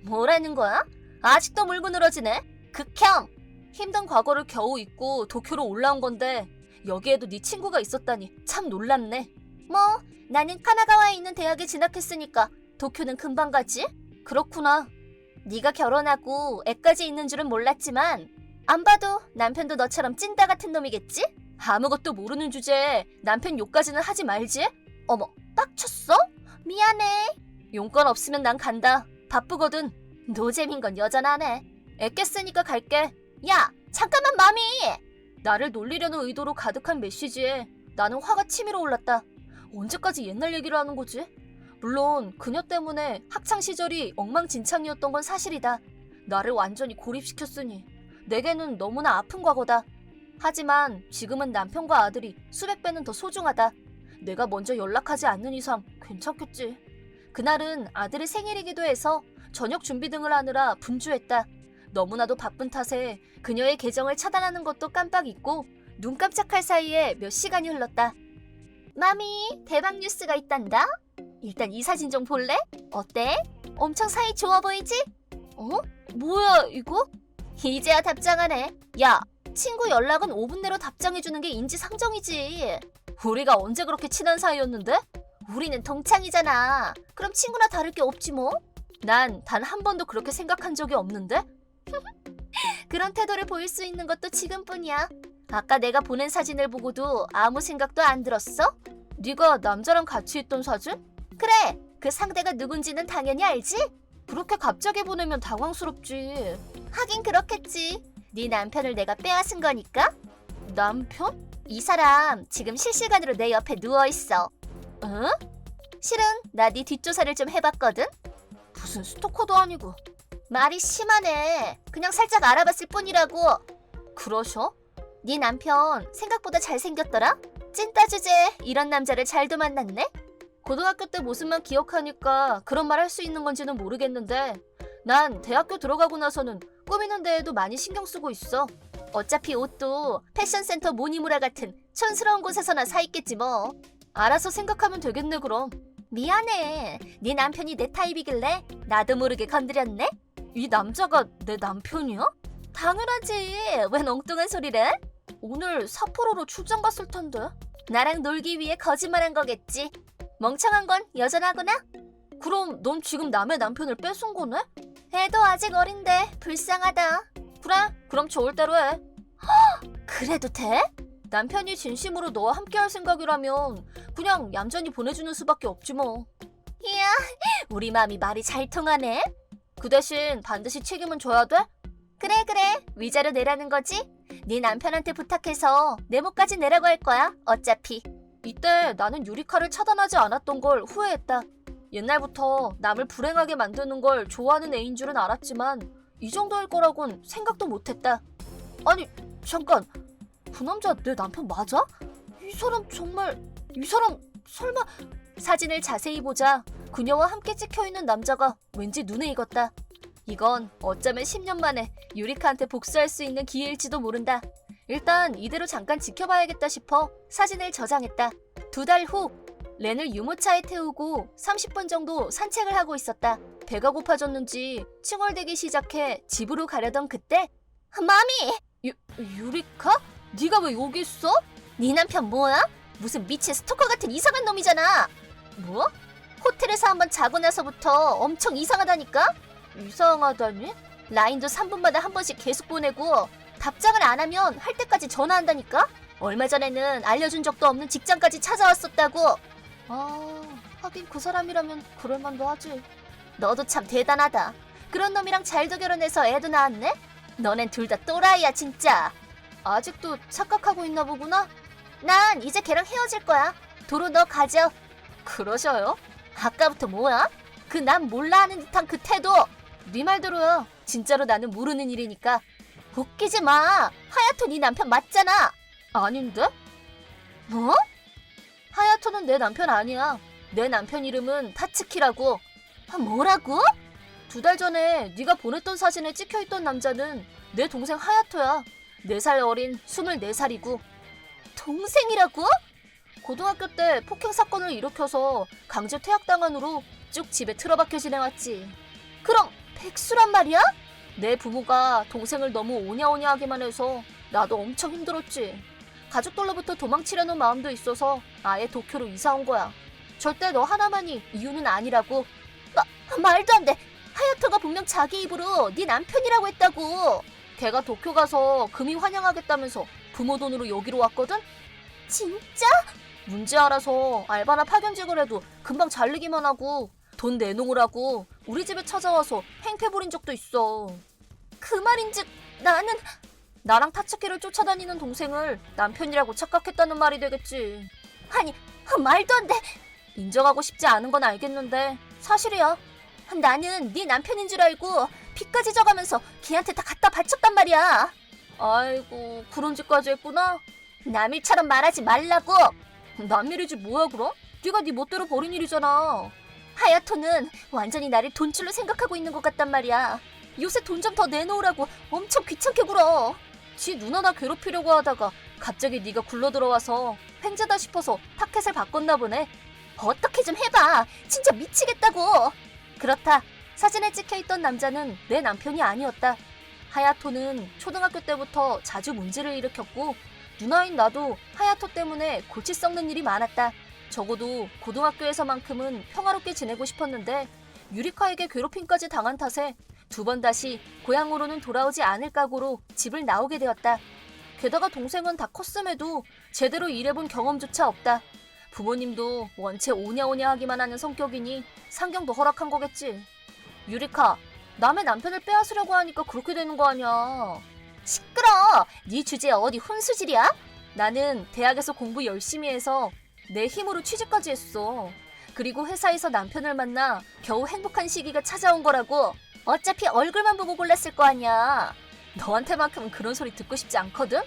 뭐라는 거야? 아직도 물고 늘어지네. 극혐. 힘든 과거를 겨우 잊고 도쿄로 올라온 건데 여기에도 네 친구가 있었다니 참 놀랍네. 뭐 나는 카나가와에 있는 대학에 진학했으니까 도쿄는 금방 가지? 그렇구나. 네가 결혼하고 애까지 있는 줄은 몰랐지만 안 봐도 남편도 너처럼 찐따 같은 놈이겠지? 아무것도 모르는 주제에 남편 욕까지는 하지 말지? 어머, 빡쳤어? 미안해. 용건 없으면 난 간다. 바쁘거든. 노잼인 건 여전하네. 애 깼으니까 갈게. 야, 잠깐만 마미! 나를 놀리려는 의도로 가득한 메시지에 나는 화가 치밀어 올랐다. 언제까지 옛날 얘기를 하는 거지? 물론 그녀 때문에 학창시절이 엉망진창이었던 건 사실이다. 나를 완전히 고립시켰으니 내게는 너무나 아픈 과거다. 하지만 지금은 남편과 아들이 수백 배는 더 소중하다. 내가 먼저 연락하지 않는 이상 괜찮겠지. 그날은 아들의 생일이기도 해서 저녁 준비 등을 하느라 분주했다. 너무나도 바쁜 탓에 그녀의 계정을 차단하는 것도 깜빡 잊고 눈 깜짝할 사이에 몇 시간이 흘렀다. 마미, 대박 뉴스가 있단다. 일단 이 사진 좀 볼래? 어때? 엄청 사이 좋아 보이지? 어? 뭐야 이거? 이제야 답장하네. 야, 친구 연락은 5분 내로 답장해주는 게 인지상정이지. 우리가 언제 그렇게 친한 사이였는데? 우리는 동창이잖아. 그럼 친구나 다를 게 없지 뭐. 난 단 한 번도 그렇게 생각한 적이 없는데? 그런 태도를 보일 수 있는 것도 지금뿐이야. 아까 내가 보낸 사진을 보고도 아무 생각도 안 들었어? 네가 남자랑 같이 있던 사진? 그래, 그 상대가 누군지는 당연히 알지? 그렇게 갑자기 보내면 당황스럽지. 하긴 그렇겠지. 네 남편을 내가 빼앗은 거니까. 남편? 이 사람 지금 실시간으로 내 옆에 누워있어. 응? 실은 나 네 뒷조사를 좀 해봤거든? 무슨 스토커도 아니고. 말이 심하네. 그냥 살짝 알아봤을 뿐이라고. 그러셔? 네 남편 생각보다 잘생겼더라? 찐따 주제 이런 남자를 잘도 만났네? 고등학교 때 모습만 기억하니까 그런 말 할 수 있는 건지는 모르겠는데 난 대학교 들어가고 나서는 꾸미는 데에도 많이 신경 쓰고 있어. 어차피 옷도 패션센터 모니무라 같은 촌스러운 곳에서나 사 입겠지 뭐. 알아서 생각하면 되겠네 그럼. 미안해. 네 남편이 내 타입이길래 나도 모르게 건드렸네? 이 남자가 내 남편이야? 당연하지. 웬 엉뚱한 소리를? 오늘 삿포로로 출장 갔을 텐데. 나랑 놀기 위해 거짓말한 거겠지. 멍청한 건 여전하구나. 그럼 넌 지금 남의 남편을 뺏은 거네? 애도 아직 어린데 불쌍하다. 그래, 그럼 좋을 대로 해. 그래도 돼? 남편이 진심으로 너와 함께 할 생각이라면 그냥 얌전히 보내주는 수밖에 없지 뭐. 이야, 우리 맘이 말이 잘 통하네. 그 대신 반드시 책임은 져야 돼? 그래, 위자료 내라는 거지? 네 남편한테 부탁해서 내 몫까지 내라고 할 거야, 어차피. 이때 나는 유리카를 차단하지 않았던 걸 후회했다. 옛날부터 남을 불행하게 만드는 걸 좋아하는 애인 줄은 알았지만 이 정도일 거라곤 생각도 못했다. 아니, 잠깐. 그 남자 내 남편 맞아? 이 사람 설마... 사진을 자세히 보자 그녀와 함께 찍혀있는 남자가 왠지 눈에 익었다. 이건 어쩌면 10년 만에 유리카한테 복수할 수 있는 기회일지도 모른다. 일단 이대로 잠깐 지켜봐야겠다 싶어 사진을 저장했다. 2달 후 렌을 유모차에 태우고 30분 정도 산책을 하고 있었다. 배가 고파졌는지 칭얼대기 시작해 집으로 가려던 그때 마미! 유리카? 네가 왜 여기 있어? 네 남편 뭐야? 무슨 미친 스토커 같은 이상한 놈이잖아. 뭐? 호텔에서 한번 자고 나서부터 엄청 이상하다니까? 이상하다니? 라인도 3분마다 한 번씩 계속 보내고 답장을 안 하면 할 때까지 전화한다니까? 얼마 전에는 알려준 적도 없는 직장까지 찾아왔었다고. 하긴 그 사람이라면 그럴만도 하지. 너도 참 대단하다. 그런 놈이랑 잘도 결혼해서 애도 낳았네? 너넨 둘 다 또라이야 진짜. 아직도 착각하고 있나 보구나? 난 이제 걔랑 헤어질 거야. 도로 너 가져. 그러셔요? 아까부터 뭐야? 그 난 몰라 하는 듯한 그 태도. 네 말대로야. 진짜로 나는 모르는 일이니까. 웃기지 마. 하야토 네 남편 맞잖아. 아닌데? 뭐? 하야토는 내 남편 아니야. 내 남편 이름은 타츠키라고. 뭐라고? 2달 전에 네가 보냈던 사진에 찍혀있던 남자는 내 동생 하야토야. 4살 어린 24살이고. 동생이라고? 고등학교 때 폭행 사건을 일으켜서 강제 퇴학당한 후로 쭉 집에 틀어박혀 지내왔지. 그럼 백수란 말이야? 내 부모가 동생을 너무 오냐오냐하기만 해서 나도 엄청 힘들었지. 가족들로부터 도망치려는 마음도 있어서 아예 도쿄로 이사 온 거야. 절대 너 하나만이 이유는 아니라고. 말도 안 돼. 하야토가 분명 자기 입으로 네 남편이라고 했다고. 걔가 도쿄 가서 금이 환영하겠다면서 부모 돈으로 여기로 왔거든? 진짜? 문제 알아서 알바나 파견직을 해도 금방 잘리기만 하고 돈 내놓으라고 우리 집에 찾아와서 행패 부린 적도 있어. 그 말인즉 나는... 나랑 타츠키를 쫓아다니는 동생을 남편이라고 착각했다는 말이 되겠지. 아니, 말도 안 돼. 인정하고 싶지 않은 건 알겠는데 사실이야. 나는 네 남편인 줄 알고 피까지 져가면서 걔한테 다 갖다 바쳤단 말이야. 아이고, 그런 짓까지 했구나. 남일처럼 말하지 말라고. 남일이지 뭐야 그럼? 네가 네 멋대로 벌인 일이잖아. 하야토는 완전히 나를 돈줄로 생각하고 있는 것 같단 말이야. 요새 돈 좀 더 내놓으라고 엄청 귀찮게 굴어. 지 누나 나 괴롭히려고 하다가 갑자기 네가 굴러들어와서 횡재다 싶어서 타켓을 바꿨나 보네. 어떻게 좀 해봐. 진짜 미치겠다고. 그렇다. 사진에 찍혀있던 남자는 내 남편이 아니었다. 하야토는 초등학교 때부터 자주 문제를 일으켰고 누나인 나도 하야토 때문에 골치 썩는 일이 많았다. 적어도 고등학교에서만큼은 평화롭게 지내고 싶었는데 유리카에게 괴롭힘까지 당한 탓에 2번 다시 고향으로는 돌아오지 않을 각오로 집을 나오게 되었다. 게다가 동생은 다 컸음에도 제대로 일해본 경험조차 없다. 부모님도 원체 오냐오냐 하기만 하는 성격이니 상경도 허락한 거겠지. 유리카, 남의 남편을 빼앗으려고 하니까 그렇게 되는 거 아니야. 시끄러. 네 주제에 어디 혼수질이야? 나는 대학에서 공부 열심히 해서 내 힘으로 취직까지 했어. 그리고 회사에서 남편을 만나 겨우 행복한 시기가 찾아온 거라고. 어차피 얼굴만 보고 골랐을 거 아니야. 너한테만큼은 그런 소리 듣고 싶지 않거든?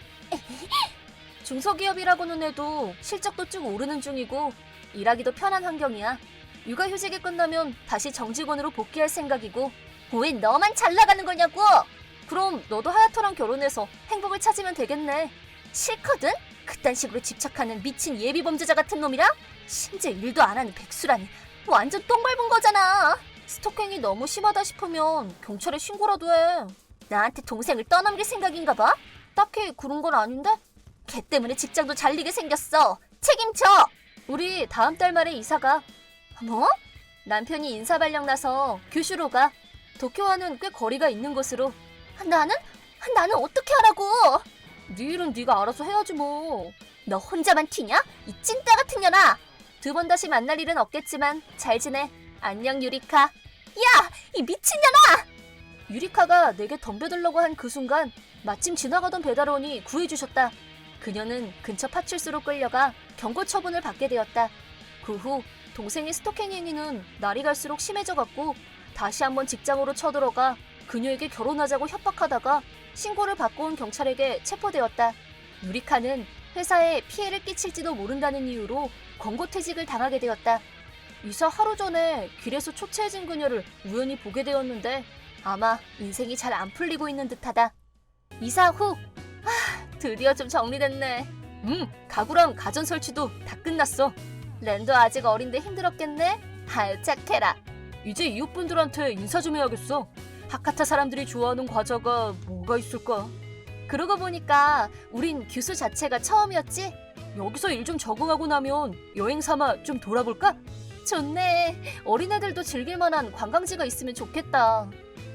중소기업이라고는 해도 실적도 쭉 오르는 중이고 일하기도 편한 환경이야. 육아휴직이 끝나면 다시 정직원으로 복귀할 생각이고. 왜 너만 잘 나가는 거냐고. 그럼 너도 하야토랑 결혼해서 행복을 찾으면 되겠네. 싫거든? 그딴 식으로 집착하는 미친 예비범죄자 같은 놈이랑 심지어 일도 안 하는 백수라니. 완전 똥 밟은 거잖아. 스토킹이 너무 심하다 싶으면 경찰에 신고라도 해. 나한테 동생을 떠넘길 생각인가 봐? 딱히 그런 건 아닌데? 걔 때문에 직장도 잘리게 생겼어. 책임져. 우리 다음 달 말에 이사가. 뭐? 남편이 인사 발령 나서 규슈로 가. 도쿄와는 꽤 거리가 있는 곳으로. 나는 어떻게 하라고? 네 일은 네가 알아서 해야지 뭐. 너 혼자만 튀냐? 이 찐따 같은 년아. 2번 다시 만날 일은 없겠지만 잘 지내. 안녕 유리카. 야! 이 미친년아! 유리카가 내게 덤벼들려고 한 그 순간 마침 지나가던 배달원이 구해주셨다. 그녀는 근처 파출소로 끌려가 경고 처분을 받게 되었다. 그 후 동생의 스토킹 행위는 날이 갈수록 심해져갔고 다시 한번 직장으로 쳐들어가 그녀에게 결혼하자고 협박하다가 신고를 받고 온 경찰에게 체포되었다. 유리카는 회사에 피해를 끼칠지도 모른다는 이유로 권고퇴직을 당하게 되었다. 이사 하루 전에 길에서 초췌해진 그녀를 우연히 보게 되었는데 아마 인생이 잘 안 풀리고 있는 듯하다. 이사 후 드디어 좀 정리됐네. 가구랑 가전 설치도 다 끝났어. 랜도 아직 어린데 힘들었겠네? 아유 착해라. 이제 이웃분들한테 인사 좀 해야겠어. 하카타 사람들이 좋아하는 과자가 뭐가 있을까? 그러고 보니까 우린 규수 자체가 처음이었지? 여기서 일 좀 적응하고 나면 여행 삼아 좀 돌아볼까? 좋네. 어린애들도 즐길 만한 관광지가 있으면 좋겠다.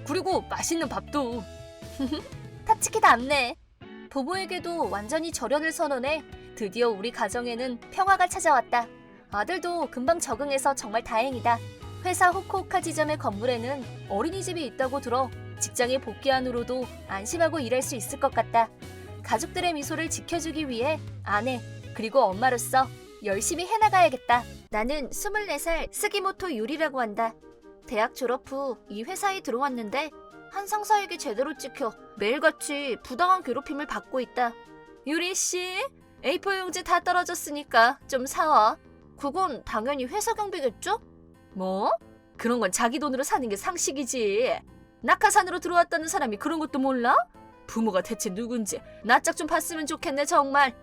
그리고 맛있는 밥도. 타츠키답네. 부모에게도 완전히 절연을 선언해 드디어 우리 가정에는 평화가 찾아왔다. 아들도 금방 적응해서 정말 다행이다. 회사 후쿠오카 지점의 건물에는 어린이집이 있다고 들어 직장에 복귀한 후로도 안심하고 일할 수 있을 것 같다. 가족들의 미소를 지켜주기 위해 아내 그리고 엄마로서 열심히 해나가야겠다. 나는 24살 스기모토 유리라고 한다. 대학 졸업 후 이 회사에 들어왔는데 한 상사에게 제대로 찍혀 매일같이 부당한 괴롭힘을 받고 있다. 유리씨, A4 용지 다 떨어졌으니까 좀 사와. 그건 당연히 회사 경비겠죠? 뭐? 그런 건 자기 돈으로 사는 게 상식이지. 낙하산으로 들어왔다는 사람이 그런 것도 몰라? 부모가 대체 누군지 낯짝 좀 봤으면 좋겠네 정말.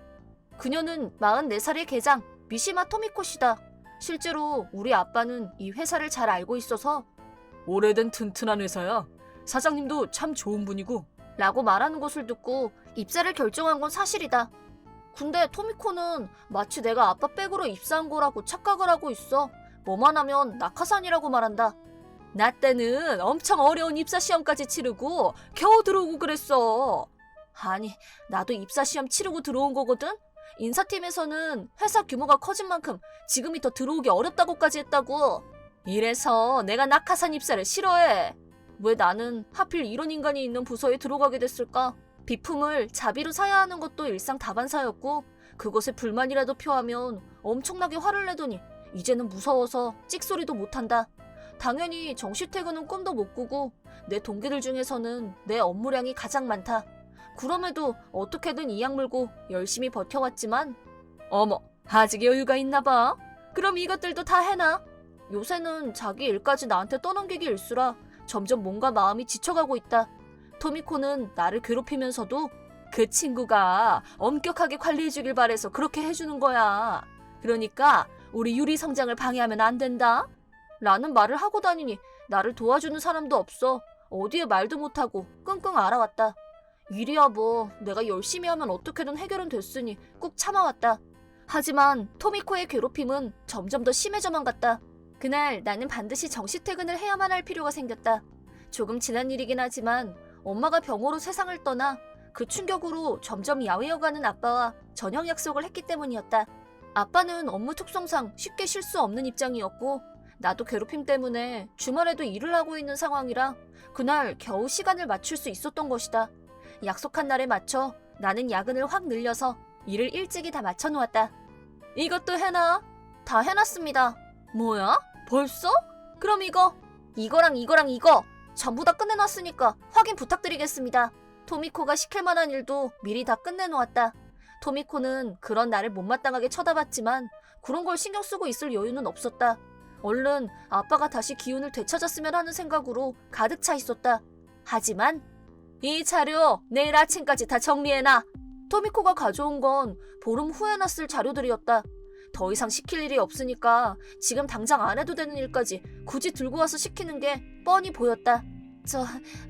그녀는 44살의 계장 미시마 토미코시다. 실제로 우리 아빠는 이 회사를 잘 알고 있어서 오래된 튼튼한 회사야. 사장님도 참 좋은 분이고 라고 말하는 것을 듣고 입사를 결정한 건 사실이다. 근데 토미코는 마치 내가 아빠 백으로 입사한 거라고 착각을 하고 있어. 뭐만 하면 낙하산이라고 말한다. 나 때는 엄청 어려운 입사 시험까지 치르고 겨우 들어오고 그랬어. 아니, 나도 입사 시험 치르고 들어온 거거든? 인사팀에서는 회사 규모가 커진 만큼 지금이 더 들어오기 어렵다고까지 했다고. 이래서 내가 낙하산 입사를 싫어해. 왜 나는 하필 이런 인간이 있는 부서에 들어가게 됐을까? 비품을 자비로 사야 하는 것도 일상 다반사였고 그것에 불만이라도 표하면 엄청나게 화를 내더니 이제는 무서워서 찍소리도 못한다. 당연히 정시퇴근은 꿈도 못 꾸고 내 동기들 중에서는 내 업무량이 가장 많다. 그럼에도 어떻게든 이악 물고 열심히 버텨왔지만 어머, 아직 여유가 있나 봐. 그럼 이것들도 다 해놔. 요새는 자기 일까지 나한테 떠넘기기 일수라 점점 뭔가 마음이 지쳐가고 있다. 토미코는 나를 괴롭히면서도 그 친구가 엄격하게 관리해주길 바래서 그렇게 해주는 거야. 그러니까 우리 유리 성장을 방해하면 안 된다. 라는 말을 하고 다니니 나를 도와주는 사람도 없어 어디에 말도 못하고 끙끙 앓아왔다. 일이야 뭐 내가 열심히 하면 어떻게든 해결은 됐으니 꾹 참아왔다. 하지만 토미코의 괴롭힘은 점점 더 심해져만 갔다. 그날 나는 반드시 정시퇴근을 해야만 할 필요가 생겼다. 조금 지난 일이긴 하지만 엄마가 병으로 세상을 떠나 그 충격으로 점점 야위어가는 아빠와 저녁 약속을 했기 때문이었다. 아빠는 업무 특성상 쉽게 쉴 수 없는 입장이었고 나도 괴롭힘 때문에 주말에도 일을 하고 있는 상황이라 그날 겨우 시간을 맞출 수 있었던 것이다. 약속한 날에 맞춰 나는 야근을 확 늘려서 일을 일찍이 다 맞춰놓았다. 이것도 해놔. 다 해놨습니다. 뭐야? 벌써? 그럼 이거랑 이거 전부 다 끝내놨으니까 확인 부탁드리겠습니다. 토미코가 시킬 만한 일도 미리 다 끝내놓았다. 토미코는 그런 나를 못마땅하게 쳐다봤지만 그런 걸 신경 쓰고 있을 여유는 없었다. 얼른 아빠가 다시 기운을 되찾았으면 하는 생각으로 가득 차 있었다. 하지만 이 자료 내일 아침까지 다 정리해놔. 토미코가 가져온 건 보름 후에나 쓸 자료들이었다. 더 이상 시킬 일이 없으니까 지금 당장 안 해도 되는 일까지 굳이 들고 와서 시키는 게 뻔히 보였다.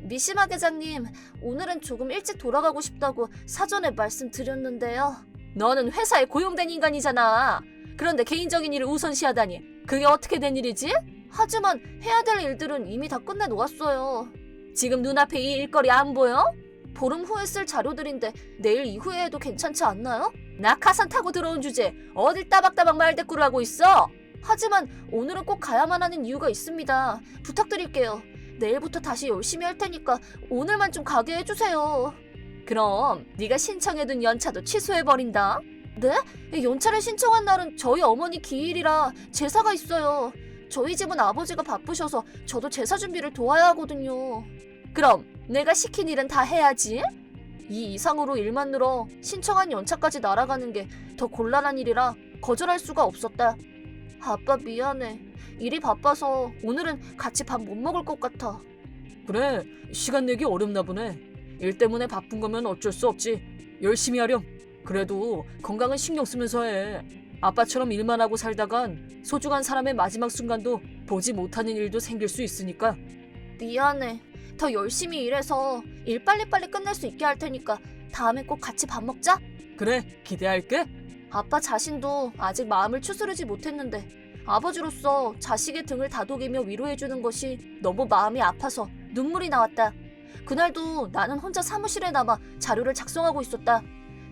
미시마 계장님, 오늘은 조금 일찍 돌아가고 싶다고 사전에 말씀드렸는데요. 너는 회사에 고용된 인간이잖아. 그런데 개인적인 일을 우선시하다니 그게 어떻게 된 일이지? 하지만 해야 될 일들은 이미 다 끝내놓았어요. 지금 눈앞에 이 일거리 안 보여? 보름 후에 쓸 자료들인데 내일 이후에 해도 괜찮지 않나요? 낙하산 타고 들어온 주제 어딜 따박따박 말대꾸를 하고 있어? 하지만 오늘은 꼭 가야만 하는 이유가 있습니다. 부탁드릴게요. 내일부터 다시 열심히 할 테니까 오늘만 좀 가게 해주세요. 그럼 네가 신청해둔 연차도 취소해버린다. 네? 연차를 신청한 날은 저희 어머니 기일이라 제사가 있어요. 저희 집은 아버지가 바쁘셔서 저도 제사 준비를 도와야 하거든요. 그럼 내가 시킨 일은 다 해야지. 이 이상으로 일만 늘어 신청한 연차까지 날아가는 게 더 곤란한 일이라 거절할 수가 없었다. 아빠 미안해. 일이 바빠서 오늘은 같이 밥 못 먹을 것 같아. 그래, 시간 내기 어렵나 보네. 일 때문에 바쁜 거면 어쩔 수 없지. 열심히 하렴. 그래도 건강은 신경 쓰면서 해. 아빠처럼 일만 하고 살다간 소중한 사람의 마지막 순간도 보지 못하는 일도 생길 수 있으니까. 미안해. 더 열심히 일해서 일 빨리빨리 끝낼 수 있게 할 테니까 다음에 꼭 같이 밥 먹자. 그래, 기대할게. 아빠 자신도 아직 마음을 추스르지 못했는데 아버지로서 자식의 등을 다독이며 위로해주는 것이 너무 마음이 아파서 눈물이 나왔다. 그날도 나는 혼자 사무실에 남아 자료를 작성하고 있었다.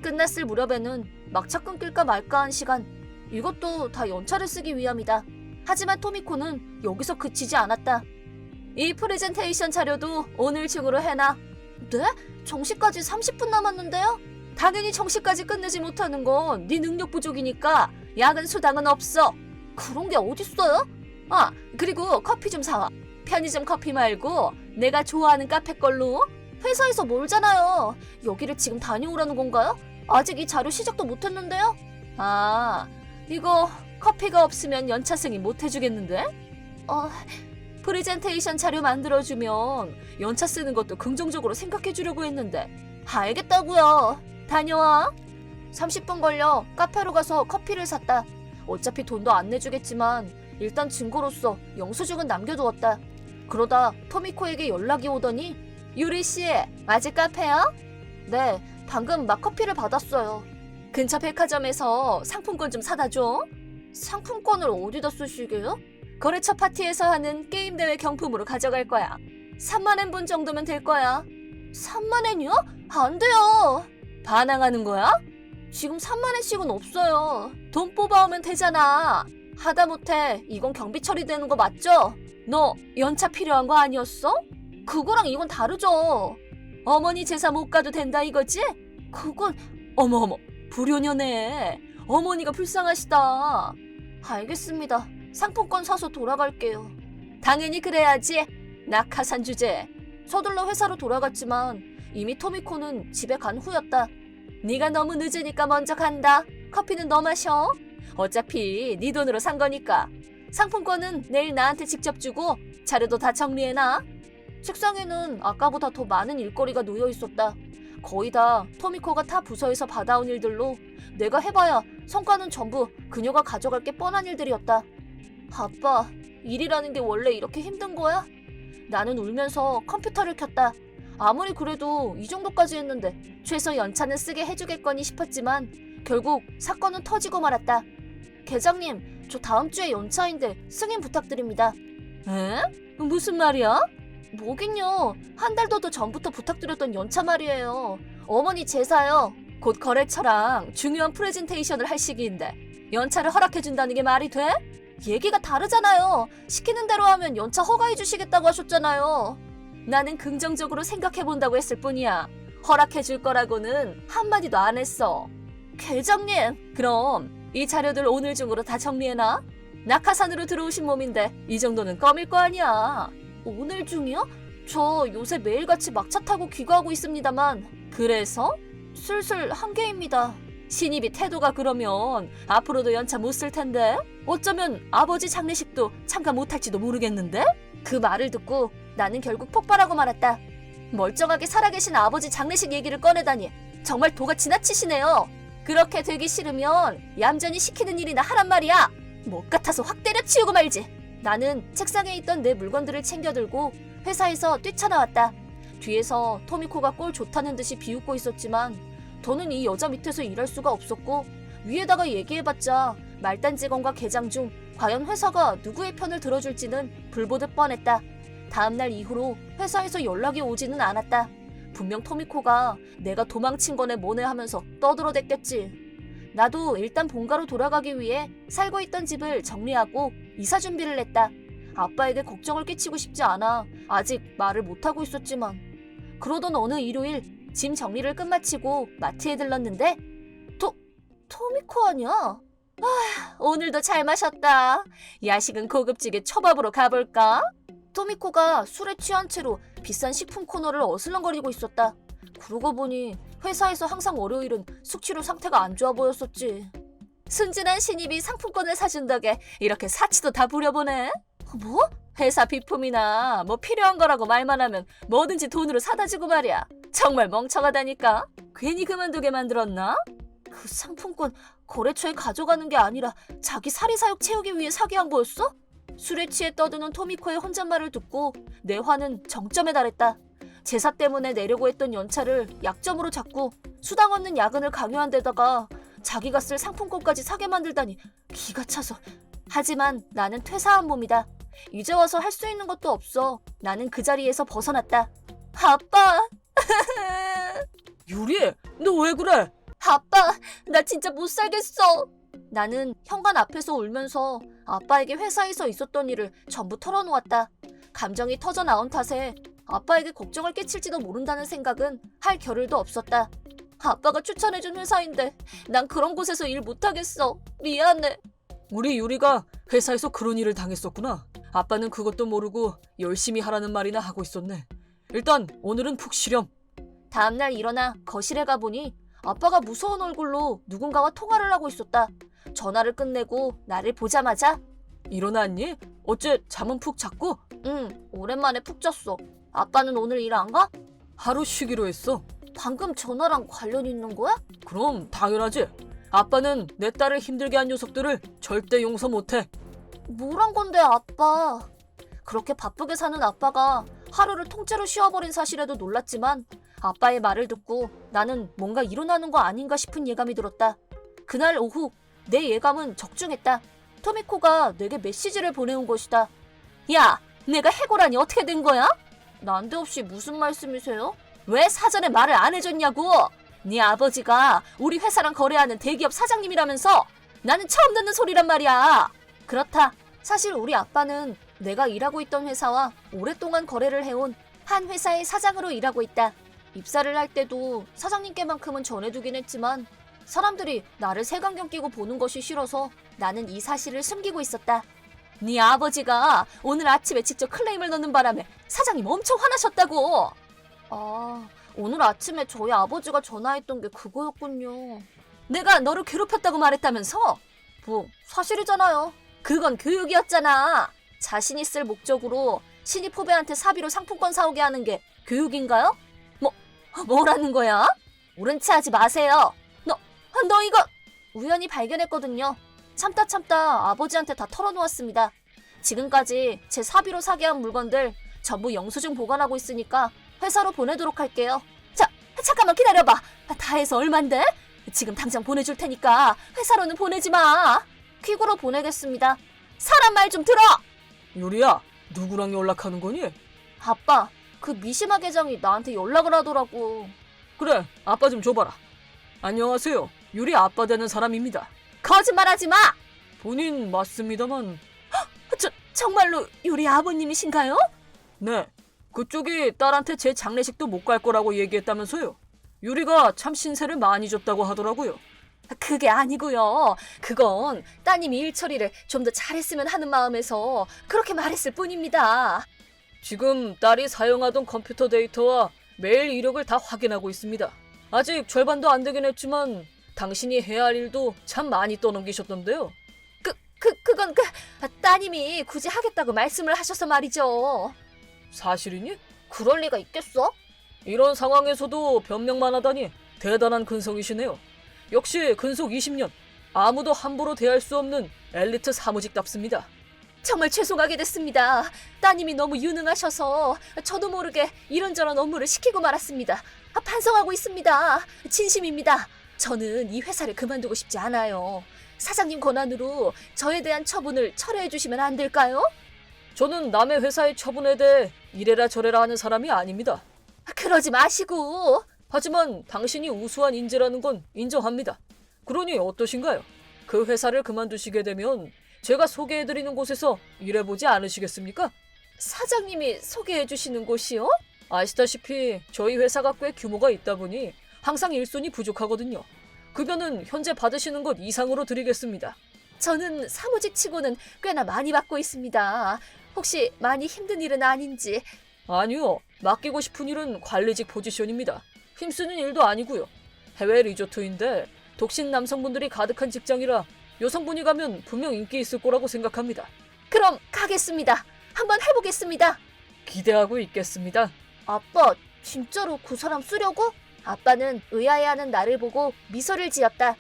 끝났을 무렵에는 막차 끊길까 말까 한 시간. 이것도 다 연차를 쓰기 위함이다. 하지만 토미코는 여기서 그치지 않았다. 이 프레젠테이션 자료도 오늘 중으로 해놔. 네? 정시까지 30분 남았는데요? 당연히 정시까지 끝내지 못하는 건 네 능력 부족이니까 야근 수당은 없어. 그런 게 어딨어요? 아, 그리고 커피 좀 사와. 편의점 커피 말고 내가 좋아하는 카페 걸로. 회사에서 멀잖아요. 여기를 지금 다녀오라는 건가요? 아직 이 자료 시작도 못했는데요? 아, 이거 커피가 없으면 연차 승인 못 해주겠는데? 프레젠테이션 자료 만들어주면 연차 쓰는 것도 긍정적으로 생각해주려고 했는데. 알겠다고요. 다녀와. 30분 걸려 카페로 가서 커피를 샀다. 어차피 돈도 안 내주겠지만 일단 증거로서 영수증은 남겨두었다. 그러다 토미코에게 연락이 오더니 유리씨, 아직 카페야? 네, 방금 막 커피를 받았어요. 근처 백화점에서 상품권 좀 사다 줘. 상품권을 어디다 쓰시게요? 거래처 파티에서 하는 게임 대회 경품으로 가져갈 거야. 3만엔분 정도면 될 거야. 3만엔이요? 안 돼요. 반항하는 거야? 지금 3만엔씩은 없어요. 돈 뽑아오면 되잖아. 하다못해 이건 경비 처리되는 거 맞죠? 너 연차 필요한 거 아니었어? 그거랑 이건 다르죠. 어머니 제사 못 가도 된다 이거지? 그건 어머 불효녀네. 어머니가 불쌍하시다. 알겠습니다. 상품권 사서 돌아갈게요. 당연히 그래야지. 낙하산 주제. 서둘러 회사로 돌아갔지만 이미 토미코는 집에 간 후였다. 네가 너무 늦으니까 먼저 간다. 커피는 너 마셔. 어차피 네 돈으로 산 거니까. 상품권은 내일 나한테 직접 주고 자료도 다 정리해놔. 책상에는 아까보다 더 많은 일거리가 놓여 있었다. 거의 다 토미코가 타 부서에서 받아온 일들로 내가 해봐야 성과는 전부 그녀가 가져갈 게 뻔한 일들이었다. 아빠, 일이라는 게 원래 이렇게 힘든 거야? 나는 울면서 컴퓨터를 켰다. 아무리 그래도 이 정도까지 했는데 최소 연차는 쓰게 해주겠거니 싶었지만 결국 사건은 터지고 말았다. 계장님, 저 다음 주에 연차인데 승인 부탁드립니다. 에? 무슨 말이야? 뭐긴요. 한 달 더 전부터 부탁드렸던 연차 말이에요. 어머니 제사요. 곧 거래처랑 중요한 프레젠테이션을 할 시기인데 연차를 허락해준다는 게 말이 돼? 얘기가 다르잖아요. 시키는 대로 하면 연차 허가해주시겠다고 하셨잖아요. 나는 긍정적으로 생각해본다고 했을 뿐이야. 허락해줄 거라고는 한마디도 안 했어. 계장님, 그럼 이 자료들 오늘 중으로 다 정리해놔. 낙하산으로 들어오신 몸인데 이 정도는 껌일 거 아니야. 오늘 중이요? 저 요새 매일같이 막차 타고 귀가하고 있습니다만. 그래서? 슬슬 한계입니다. 신입이 태도가 그러면 앞으로도 연차 못 쓸 텐데? 어쩌면 아버지 장례식도 참가 못할지도 모르겠는데? 그 말을 듣고 나는 결국 폭발하고 말았다. 멀쩡하게 살아계신 아버지 장례식 얘기를 꺼내다니 정말 도가 지나치시네요. 그렇게 되기 싫으면 얌전히 시키는 일이나 하란 말이야. 못 같아서 확 때려치우고 말지. 나는 책상에 있던 내 물건들을 챙겨들고 회사에서 뛰쳐나왔다. 뒤에서 토미코가 꼴 좋다는 듯이 비웃고 있었지만 더는 이 여자 밑에서 일할 수가 없었고 위에다가 얘기해봤자 말단 직원과 계장 중 과연 회사가 누구의 편을 들어줄지는 불보듯 뻔했다. 다음날 이후로 회사에서 연락이 오지는 않았다. 분명 토미코가 내가 도망친 거네 뭐네 하면서 떠들어댔겠지. 나도 일단 본가로 돌아가기 위해 살고 있던 집을 정리하고 이사 준비를 했다. 아빠에게 걱정을 끼치고 싶지 않아 아직 말을 못하고 있었지만 그러던 어느 일요일 짐 정리를 끝마치고 마트에 들렀는데 토미코 아니야? 아, 오늘도 잘 마셨다. 야식은 고급지게 초밥으로 가볼까? 토미코가 술에 취한 채로 비싼 식품 코너를 어슬렁거리고 있었다. 그러고 보니 회사에서 항상 월요일은 숙취로 상태가 안 좋아 보였었지. 순진한 신입이 상품권을 사준 덕에 이렇게 사치도 다 부려보네. 뭐? 회사 비품이나 뭐 필요한 거라고 말만 하면 뭐든지 돈으로 사다 주고 말이야. 정말 멍청하다니까. 괜히 그만두게 만들었나? 그 상품권 거래처에 가져가는 게 아니라 자기 사리사욕 채우기 위해 사게 한 거였어? 술에 취해 떠드는 토미코의 혼잣말을 듣고 내 화는 정점에 달했다. 제사 때문에 내려고 했던 연차를 약점으로 잡고 수당 없는 야근을 강요한 데다가 자기가 쓸 상품권까지 사게 만들다니 기가 차서. 하지만 나는 퇴사한 몸이다. 이제 와서 할 수 있는 것도 없어. 나는 그 자리에서 벗어났다. 아빠! 유리, 너 왜 그래? 아빠, 나 진짜 못 살겠어. 나는 현관 앞에서 울면서 아빠에게 회사에서 있었던 일을 전부 털어놓았다. 감정이 터져 나온 탓에 아빠에게 걱정을 끼칠지도 모른다는 생각은 할 겨를도 없었다. 아빠가 추천해준 회사인데 난 그런 곳에서 일 못하겠어. 미안해. 우리 유리가 회사에서 그런 일을 당했었구나. 아빠는 그것도 모르고 열심히 하라는 말이나 하고 있었네. 일단 오늘은 푹 쉬렴. 다음날 일어나 거실에 가보니 아빠가 무서운 얼굴로 누군가와 통화를 하고 있었다. 전화를 끝내고 나를 보자마자 일어났니? 어째 잠은 푹 잤고? 응, 오랜만에 푹 잤어. 아빠는 오늘 일 안 가? 하루 쉬기로 했어. 방금 전화랑 관련 있는 거야? 그럼 당연하지. 아빠는 내 딸을 힘들게 한 녀석들을 절대 용서 못해. 뭘 한 건데 아빠. 그렇게 바쁘게 사는 아빠가 하루를 통째로 쉬어버린 사실에도 놀랐지만 아빠의 말을 듣고 나는 뭔가 일어나는 거 아닌가 싶은 예감이 들었다. 그날 오후 내 예감은 적중했다. 토미코가 내게 메시지를 보내온 것이다. 야, 내가 해고라니 어떻게 된 거야? 난데없이 무슨 말씀이세요? 왜 사전에 말을 안 해줬냐고! 네 아버지가 우리 회사랑 거래하는 대기업 사장님이라면서 나는 처음 듣는 소리란 말이야. 그렇다. 사실 우리 아빠는 내가 일하고 있던 회사와 오랫동안 거래를 해온 한 회사의 사장으로 일하고 있다. 입사를 할 때도 사장님께만큼은 전해두긴 했지만 사람들이 나를 색안경 끼고 보는 것이 싫어서 나는 이 사실을 숨기고 있었다. 네 아버지가 오늘 아침에 직접 클레임을 넣는 바람에 사장님 엄청 화나셨다고. 아, 오늘 아침에 저희 아버지가 전화했던 게 그거였군요. 내가 너를 괴롭혔다고 말했다면서? 뭐 사실이잖아요. 그건 교육이었잖아. 자신이 쓸 목적으로 신입 후배한테 사비로 상품권 사오게 하는 게 교육인가요? 뭐라는 거야? 옳은 체 하지 마세요. 너 이거 우연히 발견했거든요. 참다 아버지한테 다 털어놓았습니다. 지금까지 제 사비로 사게 한 물건들 전부 영수증 보관하고 있으니까 회사로 보내도록 할게요. 자, 잠깐만 기다려봐. 다 해서 얼만데? 지금 당장 보내줄 테니까 회사로는 보내지 마. 퀵으로 보내겠습니다. 사람 말 좀 들어! 유리야, 누구랑 연락하는 거니? 아빠, 그 미시마 계장이 나한테 연락을 하더라고. 그래, 아빠 좀 줘봐라. 안녕하세요. 유리 아빠 되는 사람입니다. 거짓말하지 마! 본인 맞습니다만. 정말로 유리 아버님이신가요? 네, 그쪽이 딸한테 제 장례식도 못 갈 거라고 얘기했다면서요. 유리가 참 신세를 많이 졌다고 하더라고요. 그게 아니고요. 그건 따님이 일 처리를 좀 더 잘했으면 하는 마음에서 그렇게 말했을 뿐입니다. 지금 딸이 사용하던 컴퓨터 데이터와 메일 이력을 다 확인하고 있습니다. 아직 절반도 안 되긴 했지만 당신이 해야 할 일도 참 많이 떠넘기셨던데요. 그건 따님이 굳이 하겠다고 말씀을 하셔서 말이죠. 사실이니? 그럴 리가 있겠어? 이런 상황에서도 변명만 하다니 대단한 근성이시네요. 역시 근속 20년, 아무도 함부로 대할 수 없는 엘리트 사무직답습니다. 정말 죄송하게 됐습니다. 따님이 너무 유능하셔서 저도 모르게 이런저런 업무를 시키고 말았습니다. 반성하고 있습니다. 진심입니다. 저는 이 회사를 그만두고 싶지 않아요. 사장님 권한으로 저에 대한 처분을 철회해 주시면 안 될까요? 저는 남의 회사의 처분에 대해 이래라 저래라 하는 사람이 아닙니다. 그러지 마시고. 하지만 당신이 우수한 인재라는 건 인정합니다. 그러니 어떠신가요? 그 회사를 그만두시게 되면 제가 소개해드리는 곳에서 일해보지 않으시겠습니까? 사장님이 소개해 주시는 곳이요? 아시다시피 저희 회사가 꽤 규모가 있다 보니 항상 일손이 부족하거든요. 급여는 현재 받으시는 것 이상으로 드리겠습니다. 저는 사무직 치고는 꽤나 많이 받고 있습니다. 혹시 많이 힘든 일은 아닌지. 아니요. 맡기고 싶은 일은 관리직 포지션입니다. 힘쓰는 일도 아니고요. 해외 리조트인데 독신 남성분들이 가득한 직장이라 여성분이 가면 분명 인기 있을 거라고 생각합니다. 그럼 가겠습니다. 한번 해보겠습니다. 기대하고 있겠습니다. 아빠, 진짜로 그 사람 쓰려고? 아빠는 의아해하는 나를 보고 미소를 지었다.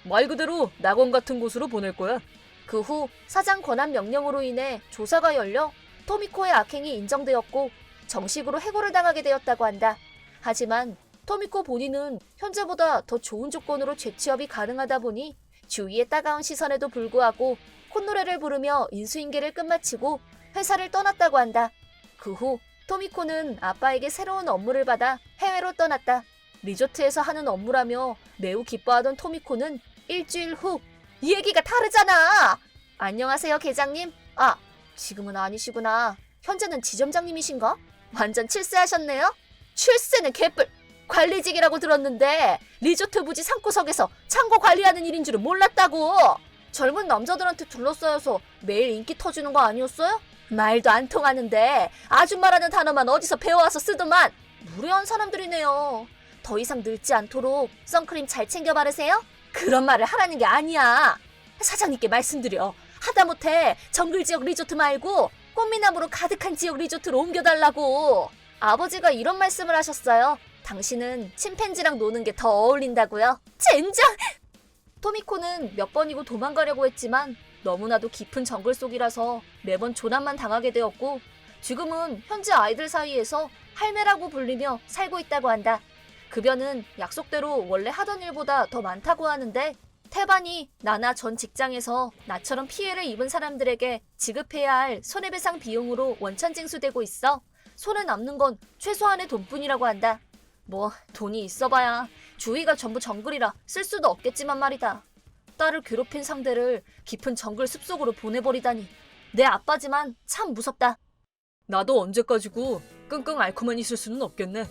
말 그대로 낙원 같은 곳으로 보낼 거야. 그 후 사장 권한 명령으로 인해 조사가 열려 토미코의 악행이 인정되었고 정식으로 해고를 당하게 되었다고 한다. 하지만 토미코 본인은 현재보다 더 좋은 조건으로 재취업이 가능하다 보니 주위의 따가운 시선에도 불구하고 콧노래를 부르며 인수인계를 끝마치고 회사를 떠났다고 한다. 그 후 토미코는 아빠에게 새로운 업무를 받아 해외로 떠났다. 리조트에서 하는 업무라며 매우 기뻐하던 토미코는 일주일 후 이 얘기가 다르잖아. 안녕하세요, 계장님. 아, 지금은 아니시구나. 현재는 지점장님이신가? 완전 출세하셨네요. 출세는 개뿔. 관리직이라고 들었는데 리조트 부지 상구석에서 창고 관리하는 일인 줄은 몰랐다고. 젊은 남자들한테 둘러싸여서 매일 인기 터지는 거 아니었어요? 말도 안 통하는데 아줌마라는 단어만 어디서 배워와서 쓰더만. 무례한 사람들이네요. 더 이상 늙지 않도록 선크림 잘 챙겨 바르세요. 그런 말을 하라는 게 아니야. 사장님께 말씀드려. 하다못해 정글 지역 리조트 말고 꽃미남으로 가득한 지역 리조트로 옮겨달라고. 아버지가 이런 말씀을 하셨어요. 당신은 침팬지랑 노는 게 더 어울린다고요. 젠장! 토미코는 몇 번이고 도망가려고 했지만 너무나도 깊은 정글 속이라서 매번 조난만 당하게 되었고 지금은 현재 아이들 사이에서 할매라고 불리며 살고 있다고 한다. 급여는 약속대로 원래 하던 일보다 더 많다고 하는데 태반이 나나 전 직장에서 나처럼 피해를 입은 사람들에게 지급해야 할 손해배상 비용으로 원천징수되고 있어 손에 남는 건 최소한의 돈뿐이라고 한다. 뭐 돈이 있어봐야 주위가 전부 정글이라 쓸 수도 없겠지만 말이다. 딸을 괴롭힌 상대를 깊은 정글 숲속으로 보내버리다니. 내 아빠지만 참 무섭다. 나도 언제까지고 끙끙 앓고만 있을 수는 없겠네.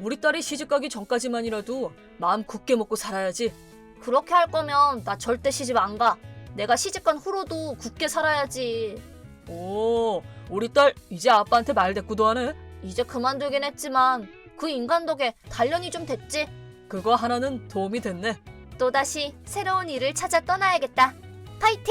우리 딸이 시집가기 전까지만이라도 마음 굳게 먹고 살아야지. 그렇게 할 거면 나 절대 시집 안 가. 내가 시집간 후로도 굳게 살아야지. 오, 우리 딸 이제 아빠한테 말대꾸도 하네. 이제 그만두긴 했지만 그 인간 덕에 단련이 좀 됐지. 그거 하나는 도움이 됐네. 또다시 새로운 일을 찾아 떠나야겠다. 파이팅!